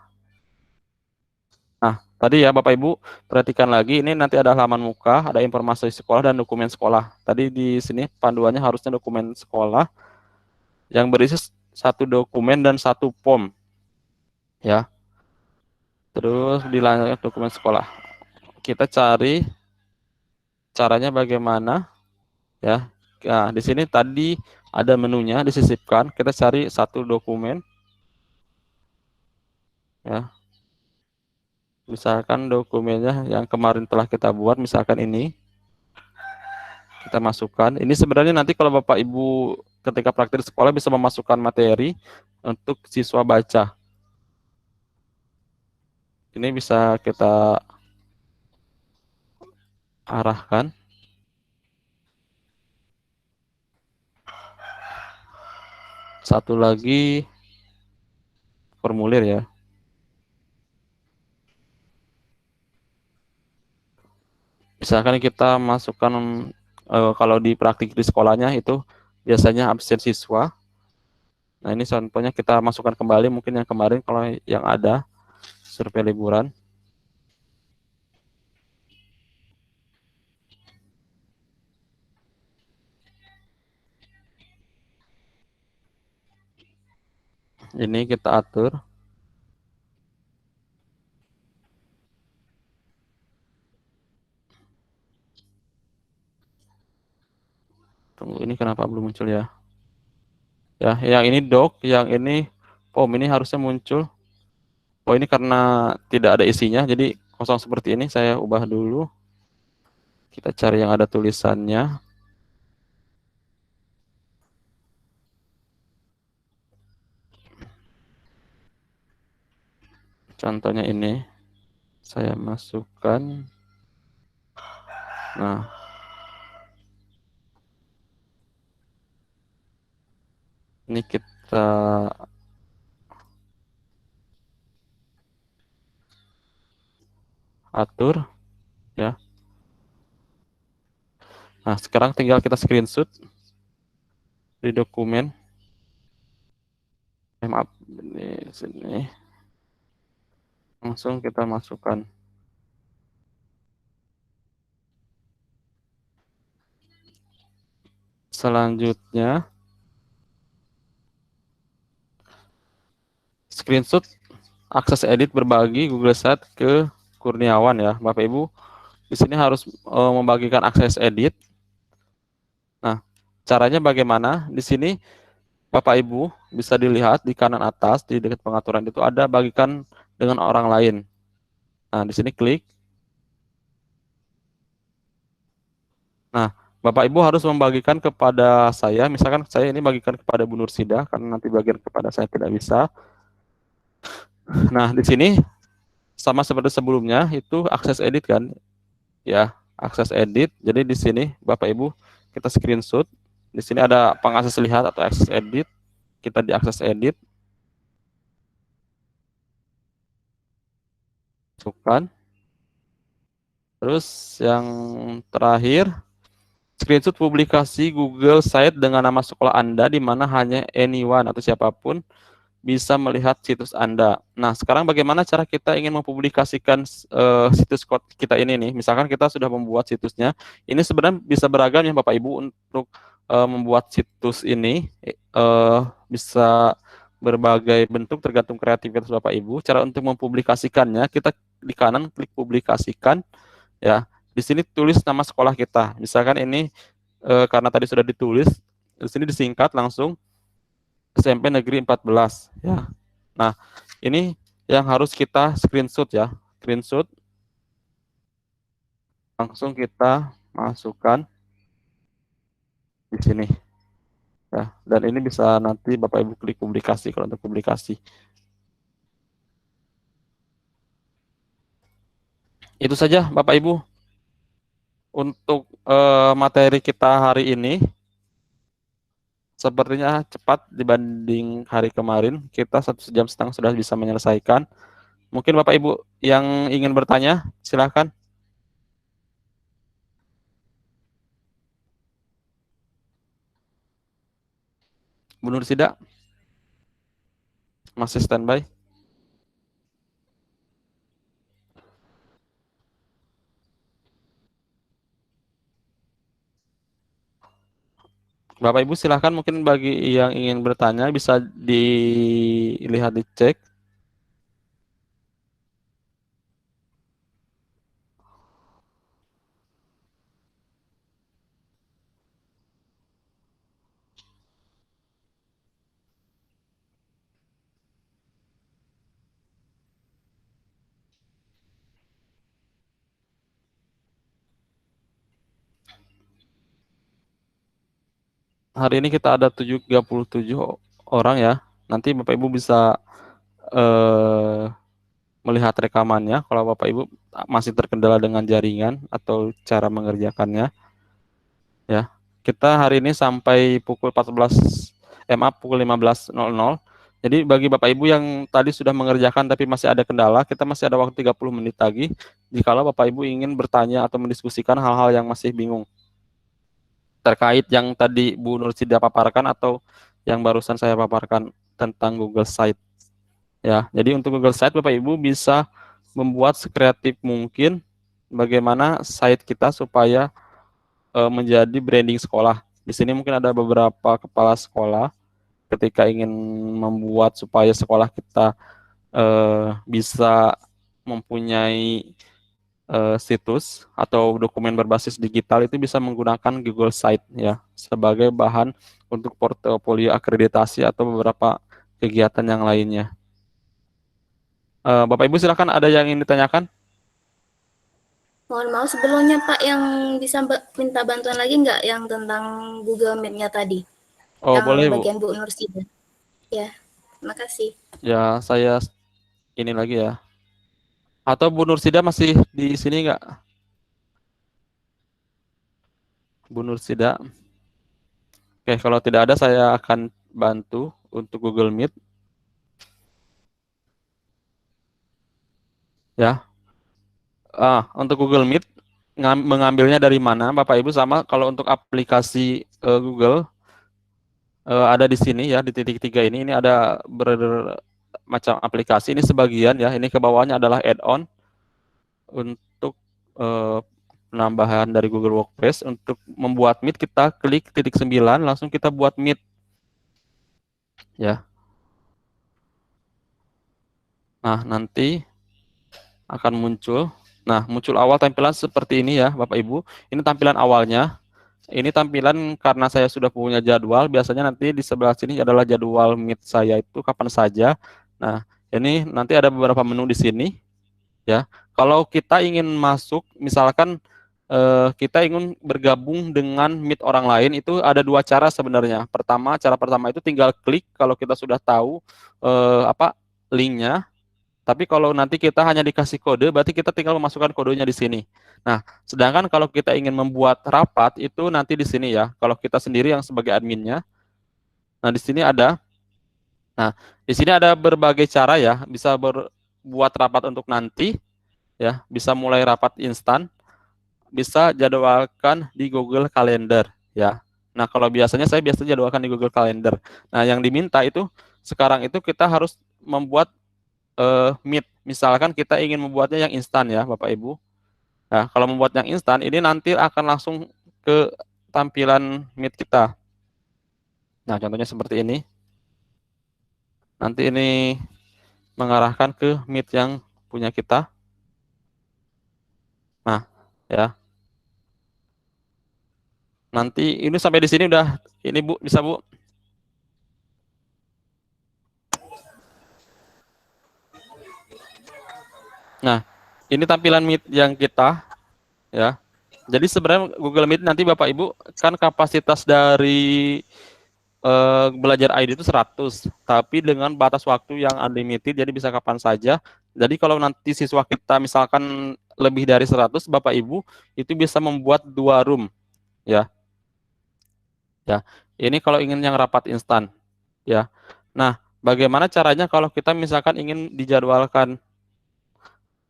Nah, Tadi ya Bapak Ibu, perhatikan lagi ini nanti ada halaman muka, ada informasi sekolah dan dokumen sekolah. Tadi di sini panduannya harusnya dokumen sekolah yang berisi satu dokumen dan satu form ya. Terus dilanjut dokumen sekolah. Kita cari caranya bagaimana ya. Nah, di sini tadi ada menunya disisipkan. Kita cari satu dokumen ya. Misalkan dokumennya yang kemarin telah kita buat, misalkan ini kita masukkan. Ini sebenarnya nanti kalau Bapak Ibu ketika praktik di sekolah bisa memasukkan materi untuk siswa baca. Ini bisa kita arahkan. Satu lagi formulir ya. Misalkan kita masukkan kalau di praktik di sekolahnya itu biasanya absen siswa. Nah, ini contohnya kita masukkan kembali mungkin yang kemarin kalau yang ada survei liburan. Ini kita atur. Tunggu, ini kenapa belum muncul ya? Ya, yang ini doc, yang ini form ini harusnya muncul. Oh, ini karena tidak ada isinya, jadi kosong seperti ini. Saya ubah dulu. Kita cari yang ada tulisannya. Contohnya ini. Saya masukkan. Nah, ini kita atur ya. Nah, sekarang tinggal kita screenshot di dokumen. Maaf, ini sini. Langsung kita masukkan. Selanjutnya, screenshot akses edit berbagi Google Sheet ke Kurniawan ya, Bapak Ibu. Di sini harus membagikan akses edit. Nah, caranya bagaimana? Di sini Bapak Ibu bisa dilihat di kanan atas di dekat pengaturan itu ada bagikan dengan orang lain. Nah, di sini klik. Nah, Bapak Ibu harus membagikan kepada saya, misalkan saya ini bagikan kepada Bu Nursida karena nanti bagian kepada saya tidak bisa. Nah, di sini sama seperti sebelumnya itu akses edit kan? Ya, akses edit. Jadi di sini Bapak Ibu kita screenshot. Di sini ada pengakses lihat atau akses edit. Kita di akses edit. Masukkan. Terus yang terakhir screenshot publikasi Google Site dengan nama sekolah Anda di mana hanya anyone atau siapapun bisa melihat situs Anda. Nah, sekarang bagaimana cara kita ingin mempublikasikan situs kita ini nih? Misalkan kita sudah membuat situsnya. Ini sebenarnya bisa beragam ya Bapak Ibu untuk membuat situs ini bisa berbagai bentuk tergantung kreativitas Bapak Ibu. Cara untuk mempublikasikannya, kita di kanan klik publikasikan ya. Di sini tulis nama sekolah kita. Misalkan ini karena tadi sudah ditulis, di sini disingkat langsung SMP Negeri 14 ya. Nah, ini yang harus kita screenshot ya. Screenshot langsung kita masukkan di sini ya. Dan ini bisa nanti Bapak Ibu klik publikasi kalau untuk publikasi. Itu saja Bapak Ibu untuk materi kita hari ini. Sepertinya cepat dibanding hari kemarin. Kita 1,5 jam sudah bisa menyelesaikan. Mungkin Bapak Ibu yang ingin bertanya, silakan. Bu Nursida masih standby. Bapak Ibu silahkan, mungkin bagi yang ingin bertanya bisa dilihat, dicek. Hari ini kita ada 37 orang ya. Nanti Bapak Ibu bisa melihat rekamannya kalau Bapak Ibu masih terkendala dengan jaringan atau cara mengerjakannya ya. Kita hari ini sampai pukul 14 maaf, pukul 15.00. Jadi bagi Bapak Ibu yang tadi sudah mengerjakan tapi masih ada kendala, kita masih ada waktu 30 menit lagi jikalau Bapak Ibu ingin bertanya atau mendiskusikan hal-hal yang masih bingung terkait yang tadi Bu Nursida paparkan atau yang barusan saya paparkan tentang Google Site. Ya, jadi untuk Google Site Bapak Ibu bisa membuat sekreatif mungkin bagaimana site kita supaya menjadi branding sekolah. Di sini mungkin ada beberapa kepala sekolah ketika ingin membuat supaya sekolah kita bisa mempunyai situs atau dokumen berbasis digital, itu bisa menggunakan Google Site ya sebagai bahan untuk portofolio akreditasi atau beberapa kegiatan yang lainnya. Bapak Ibu silakan, ada yang ingin ditanyakan? Mohon maaf sebelumnya Pak, yang bisa minta bantuan lagi nggak yang tentang Google Meet-nya tadi? Oh, Yang boleh Bu. bagian Bu Nursida. Ya, terima kasih. Ya, saya ini lagi ya. Atau Bu Nursida masih di sini nggak? Bu Nursida. Oke, kalau tidak ada saya akan bantu untuk Google Meet. Ya. Untuk Google Meet mengambilnya dari mana, Bapak Ibu? Sama kalau untuk aplikasi Google ada di sini ya, di titik 3 ini. Ini ada macam aplikasi. Ini sebagian ya. Ini ke bawahnya adalah add-on untuk penambahan dari Google Workspace. Untuk membuat Meet kita klik titik 9, langsung kita buat Meet ya. Nah, nanti akan muncul. Nah, muncul awal tampilan seperti ini ya, Bapak Ibu. Ini tampilan awalnya. Ini tampilan karena saya sudah punya jadwal. Biasanya nanti di sebelah sini adalah jadwal Meet saya itu kapan saja. Nah, ini nanti ada beberapa menu di sini ya. Kalau kita ingin masuk, misalkan kita ingin bergabung dengan Meet orang lain, itu ada dua cara sebenarnya. Cara pertama itu tinggal klik kalau kita sudah tahu linknya. Tapi kalau nanti kita hanya dikasih kode, berarti kita tinggal memasukkan kodenya di sini. Nah, sedangkan kalau kita ingin membuat rapat, itu nanti di sini ya. Kalau kita sendiri yang sebagai adminnya. Nah, di sini ada. Nah, di sini ada berbagai cara ya. Bisa buat rapat untuk nanti, ya. Bisa mulai rapat instan. Bisa jadwalkan di Google Calendar, ya. Nah, kalau biasanya saya jadwalkan di Google Calendar. Nah, yang diminta itu sekarang itu kita harus membuat Meet. Misalkan kita ingin membuatnya yang instan ya, Bapak Ibu. Nah, kalau membuat yang instan, ini nanti akan langsung ke tampilan Meet kita. Nah, contohnya seperti ini. Nanti ini mengarahkan ke Meet yang punya kita. Nah, ya. Nanti ini sampai di sini udah, ini Bu, bisa Bu? Nah, ini tampilan Meet yang kita, ya. Jadi sebenarnya Google Meet nanti Bapak Ibu kan kapasitas dari belajar ID itu 100, tapi dengan batas waktu yang unlimited, jadi bisa kapan saja. Jadi kalau nanti siswa kita misalkan lebih dari 100, Bapak Ibu itu bisa membuat 2 room, ya. Ya, ini kalau ingin yang rapat instan, ya. Nah, bagaimana caranya kalau kita misalkan ingin dijadwalkan?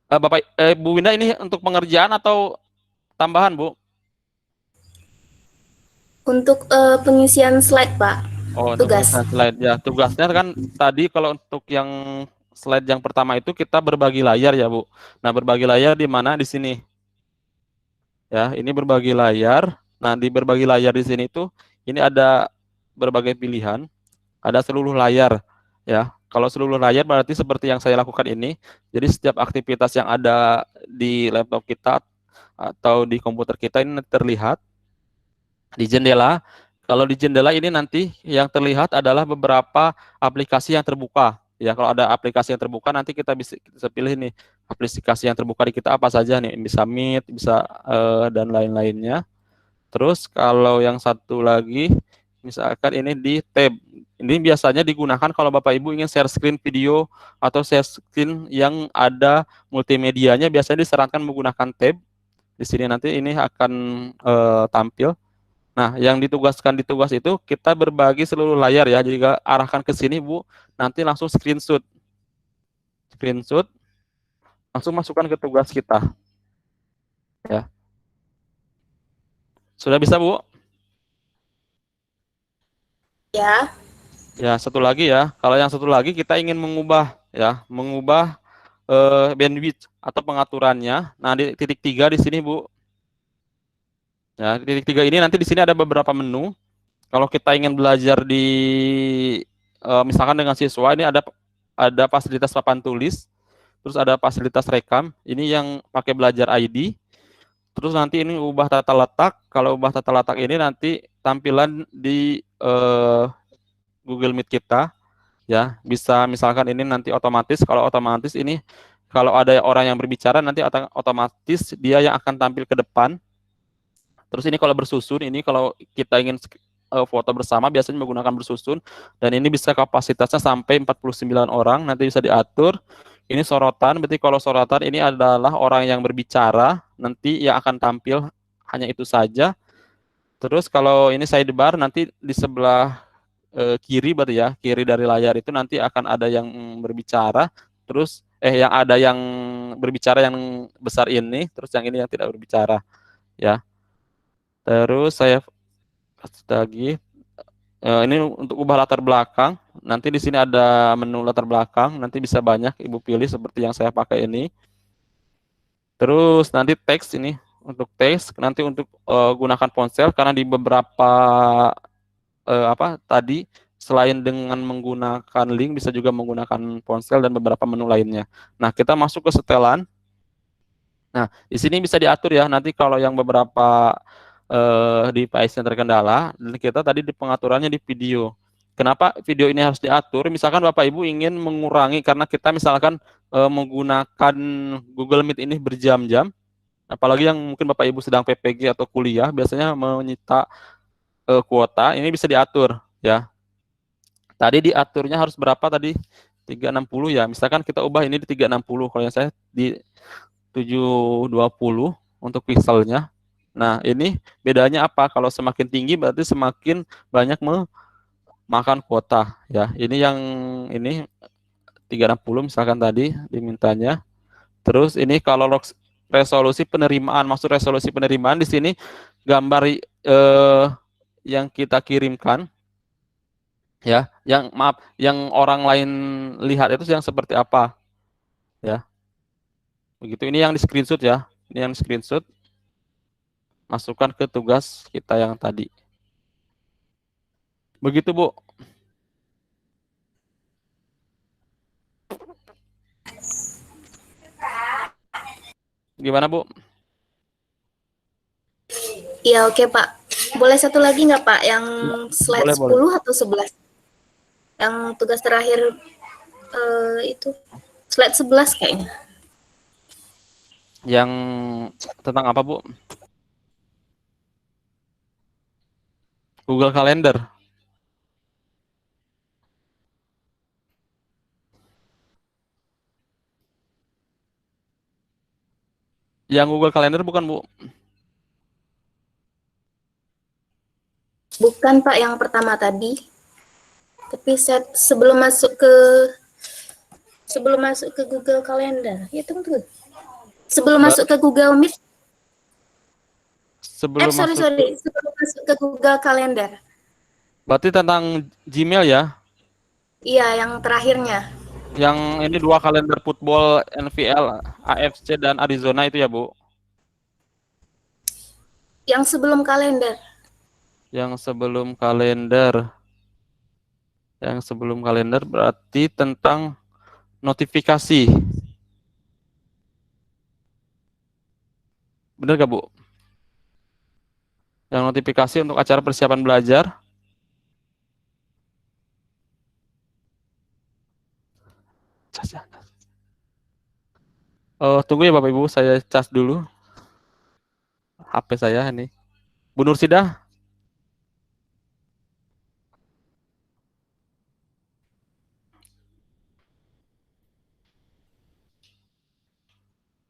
Bapak, Bu Winda, ini untuk pengerjaan atau tambahan, Bu? Untuk pengisian slide, Pak. Oh, untuk Tugas. slide ya. Tugasnya kan tadi kalau untuk yang slide yang pertama itu kita berbagi layar ya, Bu. Nah, berbagi layar di mana? Di sini. Ya, ini berbagi layar. Nah, di berbagi layar di sini itu ini ada berbagai pilihan, ada seluruh layar ya. Kalau seluruh layar berarti seperti yang saya lakukan ini. Jadi setiap aktivitas yang ada di laptop kita atau di komputer kita ini terlihat di jendela. Kalau di jendela ini nanti yang terlihat adalah beberapa aplikasi yang terbuka. Ya, kalau ada aplikasi yang terbuka nanti kita bisa pilih nih aplikasi yang terbuka di kita apa saja nih, bisa Meet, bisa dan lain-lainnya. Terus kalau yang satu lagi misalkan ini di tab. Ini biasanya digunakan kalau Bapak Ibu ingin share screen video atau share screen yang ada multimedianya, biasanya disarankan menggunakan tab. Di sini nanti ini akan tampil. Nah, yang ditugaskan di tugas itu kita berbagi seluruh layar ya. Jadi arahkan ke sini Bu, nanti langsung screenshot. Screenshot, langsung masukkan ke tugas kita. Ya. Sudah bisa Bu? Ya. Ya, satu lagi ya. Kalau yang satu lagi kita ingin mengubah ya, mengubah bandwidth atau pengaturannya. Nah, di titik 3 di sini Bu. Ya, di titik 3 ini nanti di sini ada beberapa menu. Kalau kita ingin belajar di misalkan dengan siswa ini ada fasilitas papan tulis, terus ada fasilitas rekam. Ini yang pakai belajar ID. Terus nanti ini ubah tata letak. Kalau ubah tata letak ini nanti tampilan di Google Meet kita ya, bisa misalkan ini nanti otomatis. Kalau otomatis ini kalau ada orang yang berbicara nanti otomatis dia yang akan tampil ke depan. Terus ini kalau bersusun, ini kalau kita ingin foto bersama biasanya menggunakan bersusun, dan ini bisa kapasitasnya sampai 49 orang, nanti bisa diatur. Ini sorotan, berarti kalau sorotan ini adalah orang yang berbicara, nanti yang akan tampil hanya itu saja. Terus kalau ini sidebar, nanti di sebelah kiri berarti ya, kiri dari layar itu nanti akan ada yang berbicara, terus yang ada yang berbicara yang besar ini, terus yang ini yang tidak berbicara ya. Terus saya kasih lagi ini untuk ubah latar belakang. Nanti di sini ada menu latar belakang, nanti bisa banyak Ibu pilih seperti yang saya pakai ini. Terus nanti teks ini untuk teks, nanti untuk gunakan ponsel karena di beberapa tadi selain dengan menggunakan link bisa juga menggunakan ponsel dan beberapa menu lainnya. Nah, kita masuk ke setelan. Nah, di sini bisa diatur ya. Nanti kalau yang beberapa device yang terkendala, dan kita tadi di pengaturannya di video. Kenapa video ini harus diatur? Misalkan Bapak Ibu ingin mengurangi karena kita misalkan menggunakan Google Meet ini berjam-jam, apalagi yang mungkin Bapak Ibu sedang PPG atau kuliah, biasanya menyita kuota, ini bisa diatur ya. Tadi diaturnya harus berapa tadi? 360 ya. Misalkan kita ubah ini di 360, kalau yang saya di 720 untuk pixelnya. Nah, ini bedanya apa? Kalau semakin tinggi berarti semakin banyak memakan kuota ya. Ini yang ini 360 misalkan tadi dimintanya. Terus ini kalau resolusi penerimaan, maksud resolusi penerimaan di sini gambar yang kita kirimkan ya, yang orang lain lihat itu yang seperti apa ya. Begitu, ini yang di screenshot ya. Ini yang screenshot. Masukkan ke tugas kita yang tadi. Begitu, Bu. Gimana, Bu? Iya, oke, Pak. Boleh satu lagi nggak, Pak? Yang slide boleh. 10 atau 11? Yang tugas terakhir itu. Slide 11 kayaknya. Yang tentang apa, Bu? Google Calendar. Yang Google Calendar bukan, Bu? Bukan, Pak, yang pertama tadi. Tapi sebelum masuk ke Google Calendar. Ya, tunggu. Sebelum masuk ke Google Meet. Sebelum Sebelum masuk ke Google Calendar. Berarti tentang Gmail ya? Iya, yang terakhirnya. Yang ini 2 kalender football NVL, AFC dan Arizona itu ya, Bu? Yang sebelum kalender. Yang sebelum kalender. Yang sebelum kalender berarti tentang notifikasi. Benar gak, Bu? Yang notifikasi untuk acara persiapan belajar. Tunggu ya Bapak Ibu, saya cas dulu HP saya ini. Bu Nursidah,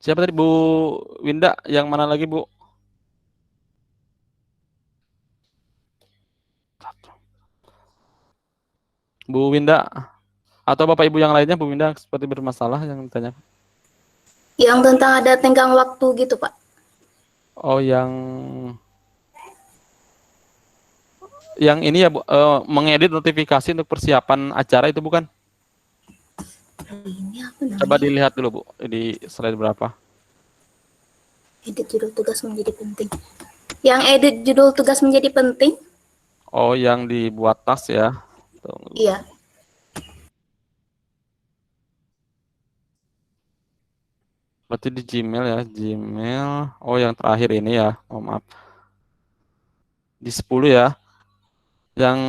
siapa tadi Bu Winda? Yang mana lagi Bu? Bu Winda atau Bapak Ibu yang lainnya, Bu Winda seperti bermasalah yang ditanya. Yang tentang ada tenggang waktu gitu, Pak. Oh, yang ini ya Bu, mengedit notifikasi untuk persiapan acara itu bukan? Ini apa Coba namanya? dilihat dulu Bu di slide berapa. Edit judul tugas menjadi penting. Yang edit judul tugas menjadi penting? Oh, yang dibuat tas ya. Tunggu. Iya. Berarti di Gmail ya, Gmail. Oh, yang terakhir ini ya. Oh, maaf. Di 10 ya. Yang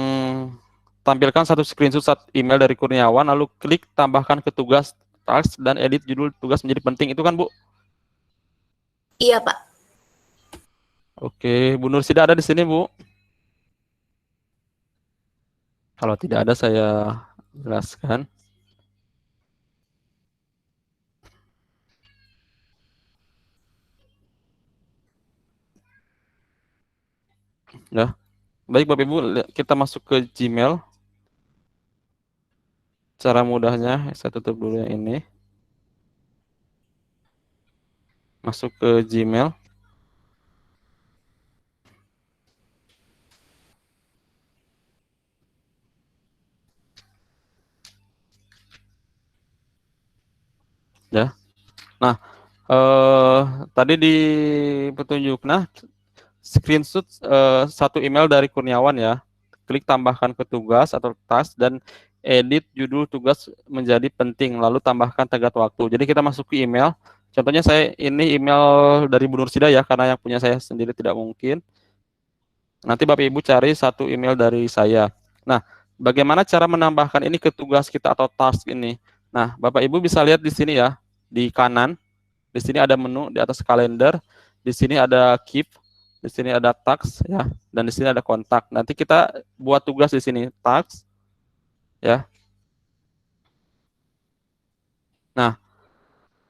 tampilkan satu screenshot email dari Kurniawan, lalu klik tambahkan ke tugas task dan edit judul tugas menjadi penting. Itu kan, Bu? Iya, Pak. Oke, Bu Nursida ada di sini, Bu? Kalau tidak ada, saya jelaskan. Ya, baik Bapak Ibu, kita masuk ke Gmail. Cara mudahnya, saya tutup dulu yang ini. Masuk ke Gmail. Ya. Nah, tadi di petunjuk, nah, screenshot satu email dari Kurniawan ya. Klik tambahkan ke tugas atau task dan edit judul tugas menjadi penting. Lalu tambahkan tenggat waktu. Jadi kita masuk ke email. Contohnya saya ini email dari Bu Nursida ya, karena yang punya saya sendiri tidak mungkin. Nanti Bapak Ibu cari satu email dari saya. Nah, bagaimana cara menambahkan ini ke tugas kita atau task ini? Nah, Bapak Ibu bisa lihat di sini ya, di kanan. Di sini ada menu, di atas kalender, di sini ada keep, di sini ada task ya, dan di sini ada kontak. Nanti kita buat tugas di sini task ya. Nah,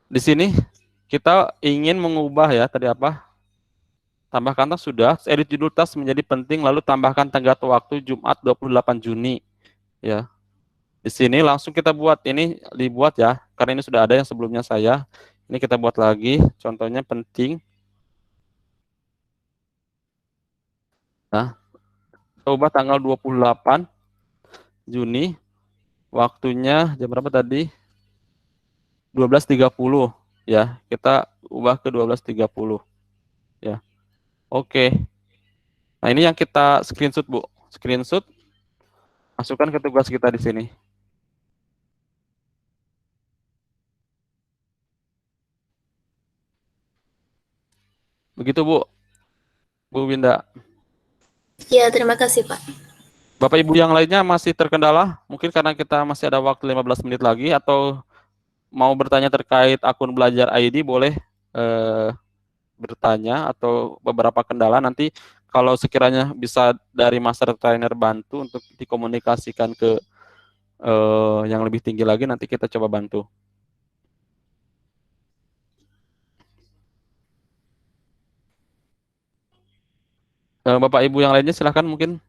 di sini kita ingin mengubah ya tadi apa? Tambahkan task sudah, edit judul task menjadi penting, lalu tambahkan tenggat waktu Jumat 28 Juni ya. Di sini langsung kita buat ini dibuat ya, karena ini sudah ada yang sebelumnya saya. Ini kita buat lagi, contohnya penting. Nah, coba tanggal 28 Juni, waktunya jam berapa tadi? 12.30 ya. Kita ubah ke 12.30 ya. Oke. Nah, ini yang kita screenshot, Bu. Screenshot, masukkan ke tugas kita di sini. Begitu, Bu. Bu Winda. Iya, terima kasih, Pak. Bapak Ibu yang lainnya masih terkendala? Mungkin karena kita masih ada waktu 15 menit lagi, atau mau bertanya terkait akun belajar ID, boleh bertanya, atau beberapa kendala nanti kalau sekiranya bisa dari master trainer bantu untuk dikomunikasikan ke yang lebih tinggi lagi, nanti kita coba bantu. Bapak Ibu yang lainnya silahkan, mungkin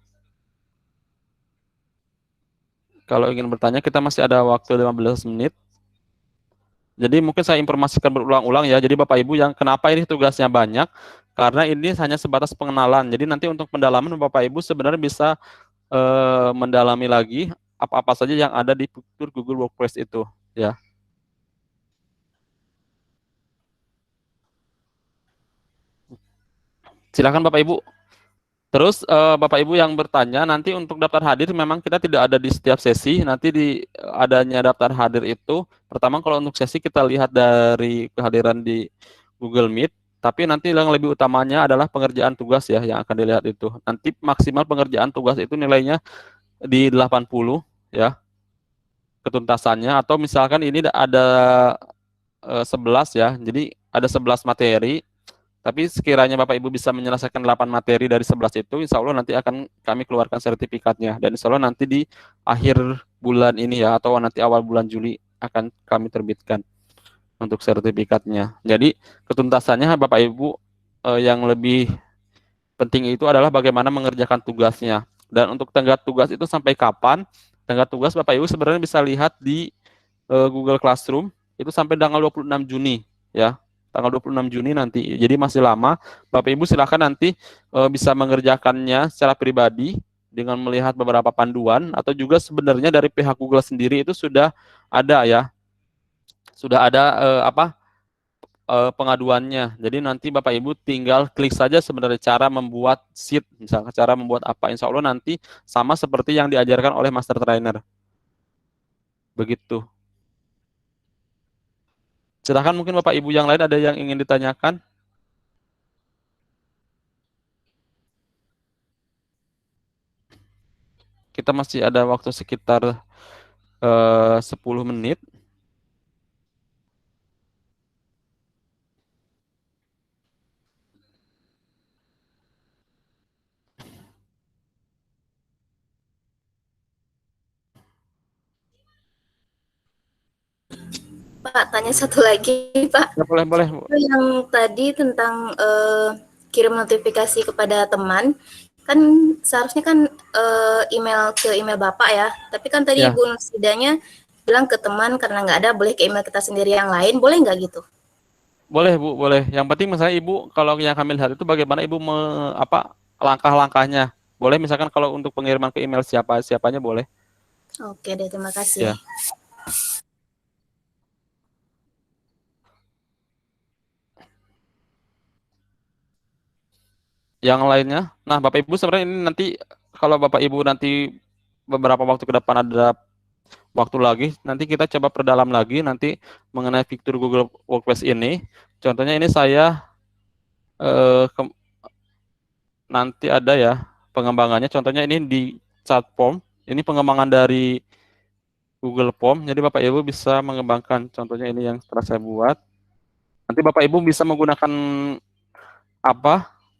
kalau ingin bertanya, kita masih ada waktu 15 menit. Jadi mungkin saya informasikan berulang-ulang ya. Jadi Bapak Ibu yang kenapa ini tugasnya banyak, karena ini hanya sebatas pengenalan. Jadi nanti untuk pendalaman Bapak Ibu sebenarnya bisa mendalami lagi apa-apa saja yang ada di fitur Google Workspace itu ya. Silakan Bapak Ibu. Terus Bapak Ibu yang bertanya, nanti untuk daftar hadir memang kita tidak ada di setiap sesi. Nanti di adanya daftar hadir itu, pertama kalau untuk sesi kita lihat dari kehadiran di Google Meet, tapi nanti yang lebih utamanya adalah pengerjaan tugas ya yang akan dilihat itu. Nanti maksimal pengerjaan tugas itu nilainya di 80 ya ketuntasannya, atau misalkan ini ada 11 ya. Jadi ada 11 materi. Tapi sekiranya Bapak Ibu bisa menyelesaikan 8 materi dari 11 itu, insya Allah nanti akan kami keluarkan sertifikatnya. Dan insya Allah nanti di akhir bulan ini ya, atau nanti awal bulan Juli akan kami terbitkan untuk sertifikatnya. Jadi ketuntasannya Bapak Ibu yang lebih penting itu adalah bagaimana mengerjakan tugasnya. Dan untuk tenggat tugas itu sampai kapan? Tenggat tugas Bapak Ibu sebenarnya bisa lihat di Google Classroom, itu sampai tanggal 26 Juni ya. Tanggal 26 Juni nanti. Jadi masih lama. Bapak Ibu silakan nanti bisa mengerjakannya secara pribadi dengan melihat beberapa panduan, atau juga sebenarnya dari pihak Google sendiri itu sudah ada ya. Sudah ada pengaduannya. Jadi nanti Bapak Ibu tinggal klik saja sebenarnya cara membuat sheet, misalnya cara membuat apa. Insya Allah nanti sama seperti yang diajarkan oleh Master Trainer. Begitu. Silahkan mungkin Bapak Ibu yang lain ada yang ingin ditanyakan. Kita masih ada waktu sekitar 10 menit. Pak, tanya satu lagi, Pak. Ya, boleh, boleh. Itu yang tadi tentang kirim notifikasi kepada teman, kan seharusnya kan email ke email Bapak ya. Tapi kan tadi Ya. Ibu Nursidanya bilang ke teman karena nggak ada, boleh ke email kita sendiri yang lain, boleh nggak gitu? Boleh Bu, boleh. Yang penting misalnya Ibu kalau yang kami lihat itu bagaimana Ibu langkah-langkahnya. Boleh misalkan kalau untuk pengiriman ke email siapanya boleh. Oke deh, terima kasih. Ya. Yang lainnya, nah Bapak Ibu sebenarnya ini nanti kalau Bapak Ibu nanti beberapa waktu ke depan ada waktu lagi, nanti kita coba perdalam lagi nanti mengenai fitur Google Workspace ini. Contohnya ini saya nanti ada ya pengembangannya. Contohnya ini di chat form, ini pengembangan dari Google Form. Jadi Bapak Ibu bisa mengembangkan. Contohnya ini yang setelah saya buat. Nanti Bapak Ibu bisa menggunakan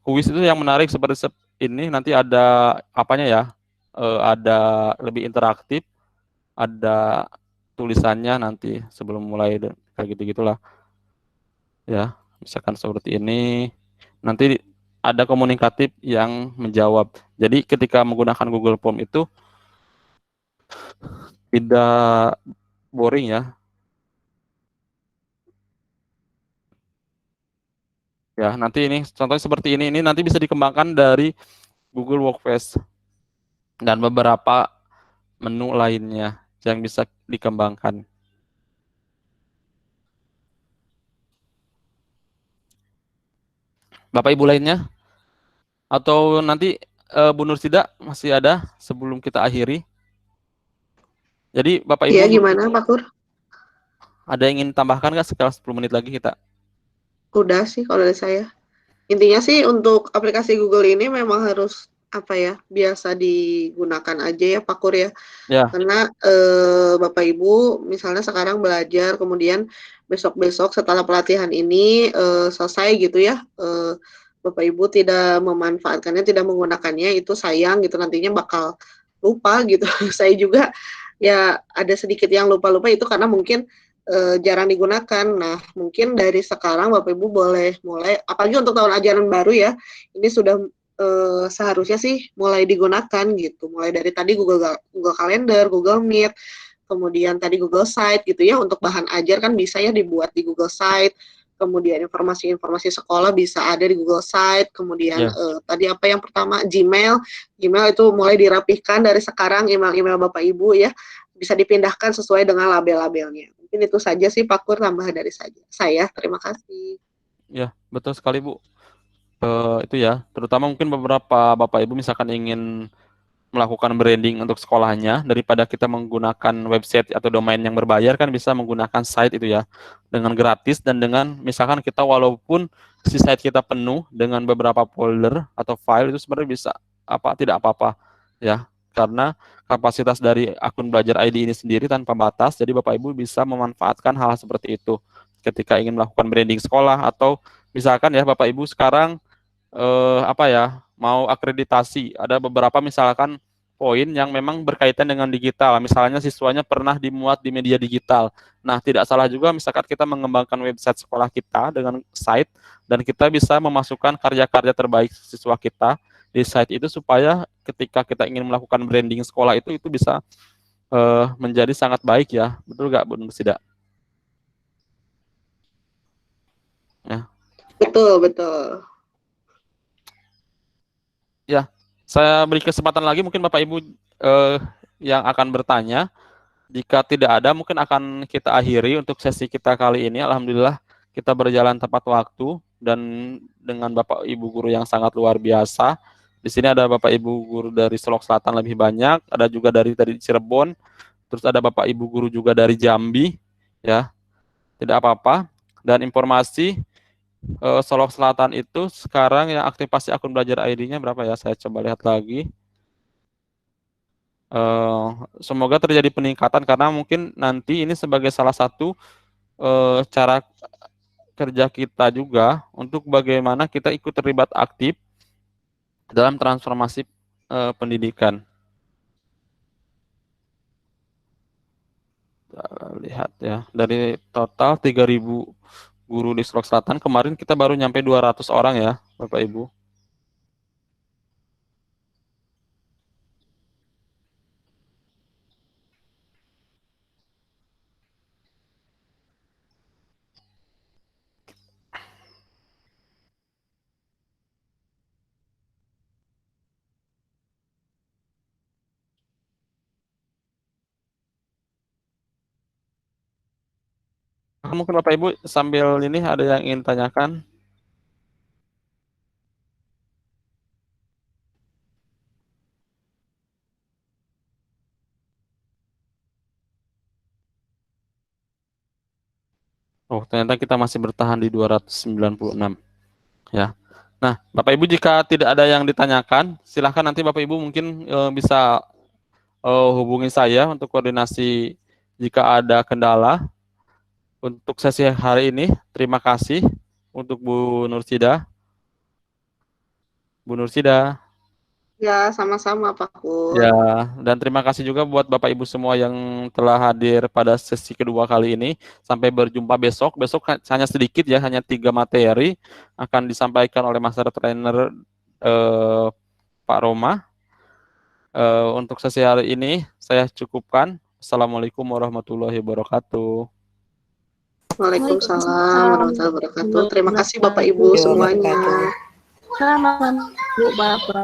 kuis itu yang menarik seperti ini. Nanti ada apanya ya? Ada lebih interaktif, ada tulisannya nanti sebelum mulai kayak gitu-gitulah. Ya, misalkan seperti ini. Nanti ada komunikatif yang menjawab. Jadi ketika menggunakan Google Form itu tidak boring ya. Ya, nanti ini contohnya seperti ini nanti bisa dikembangkan dari Google Workspace dan beberapa menu lainnya yang bisa dikembangkan. Bapak Ibu lainnya? Atau nanti Bu Nursida masih ada sebelum kita akhiri? Jadi Bapak Ibu Iya, gimana Pak Kur? ada yang ingin tambahkan nggak sekitar 10 menit lagi kita? Udah sih kalau dari saya. Intinya sih untuk aplikasi Google ini memang harus biasa digunakan aja ya Pak Kur ya. Ya. Karena Bapak Ibu misalnya sekarang belajar, kemudian besok-besok setelah pelatihan ini selesai gitu ya, Bapak Ibu tidak memanfaatkannya, tidak menggunakannya, itu sayang gitu, nantinya bakal lupa gitu. Saya juga ya ada sedikit yang lupa-lupa itu karena mungkin jarang digunakan. Nah, mungkin dari sekarang Bapak Ibu boleh mulai, apalagi untuk tahun ajaran baru ya, ini sudah seharusnya sih mulai digunakan gitu. Mulai dari tadi Google Calendar, Google Meet, kemudian tadi Google Site gitu ya, untuk bahan ajar kan bisa ya dibuat di Google Site, kemudian informasi-informasi sekolah bisa ada di Google Site, kemudian tadi apa yang pertama, Gmail itu mulai dirapihkan dari sekarang, email-email Bapak Ibu ya, bisa dipindahkan sesuai dengan label-labelnya. Mungkin itu saja sih Pak Kur, tambahan dari saya. Terima kasih. Ya, betul sekali Bu. itu ya, terutama mungkin beberapa Bapak Ibu misalkan ingin melakukan branding untuk sekolahnya, daripada kita menggunakan website atau domain yang berbayar, kan bisa menggunakan site itu ya dengan gratis, dan dengan misalkan kita walaupun si site kita penuh dengan beberapa folder atau file, itu sebenarnya bisa tidak apa-apa ya, karena kapasitas dari akun Belajar ID ini sendiri tanpa batas. Jadi Bapak Ibu bisa memanfaatkan hal seperti itu ketika ingin melakukan branding sekolah, atau misalkan ya Bapak Ibu sekarang mau akreditasi, ada beberapa misalkan poin yang memang berkaitan dengan digital, misalnya siswanya pernah dimuat di media digital. Nah, tidak salah juga misalkan kita mengembangkan website sekolah kita dengan site, dan kita bisa memasukkan karya-karya terbaik siswa kita di site itu, supaya ketika kita ingin melakukan branding sekolah itu bisa menjadi sangat baik ya. Betul nggak, Bu Nursida? Ya. Betul, betul. Ya, saya beri kesempatan lagi mungkin Bapak Ibu yang akan bertanya. Jika tidak ada, mungkin akan kita akhiri untuk sesi kita kali ini. Alhamdulillah kita berjalan tepat waktu dan dengan Bapak Ibu guru yang sangat luar biasa. Di sini ada Bapak Ibu guru dari Solok Selatan lebih banyak, ada juga dari Cirebon, terus ada Bapak Ibu guru juga dari Jambi, ya. Tidak apa-apa. Dan informasi Solok Selatan itu sekarang yang aktivasi akun Belajar ID-nya berapa ya? Saya coba lihat lagi. Semoga terjadi peningkatan, karena mungkin nanti ini sebagai salah satu cara kerja kita juga untuk bagaimana kita ikut terlibat aktif dalam transformasi pendidikan. Lihat ya, dari total 3.000 guru di Sulawesi Selatan, kemarin kita baru nyampe 200 orang ya, Bapak Ibu. Mungkin Bapak Ibu sambil ini ada yang ingin tanyakan? Oh, ternyata kita masih bertahan di 296 ya. Nah, Bapak Ibu jika tidak ada yang ditanyakan, silahkan nanti Bapak Ibu mungkin bisa hubungi saya untuk koordinasi jika ada kendala. Untuk sesi hari ini, terima kasih untuk Bu Nursida. Bu Nursida. Ya, sama-sama Pak Ya, Kur. dan terima kasih juga buat Bapak Ibu semua yang telah hadir pada sesi kedua kali ini. Sampai berjumpa besok. Besok hanya sedikit ya, hanya 3 materi akan disampaikan oleh Master Trainer Pak Roma. Untuk sesi hari ini saya cukupkan. Assalamualaikum warahmatullahi wabarakatuh. Waalaikumsalam warahmatullahi wabarakatuh. Terima kasih Bapak Ibu semuanya. Selamat Bu Bapak.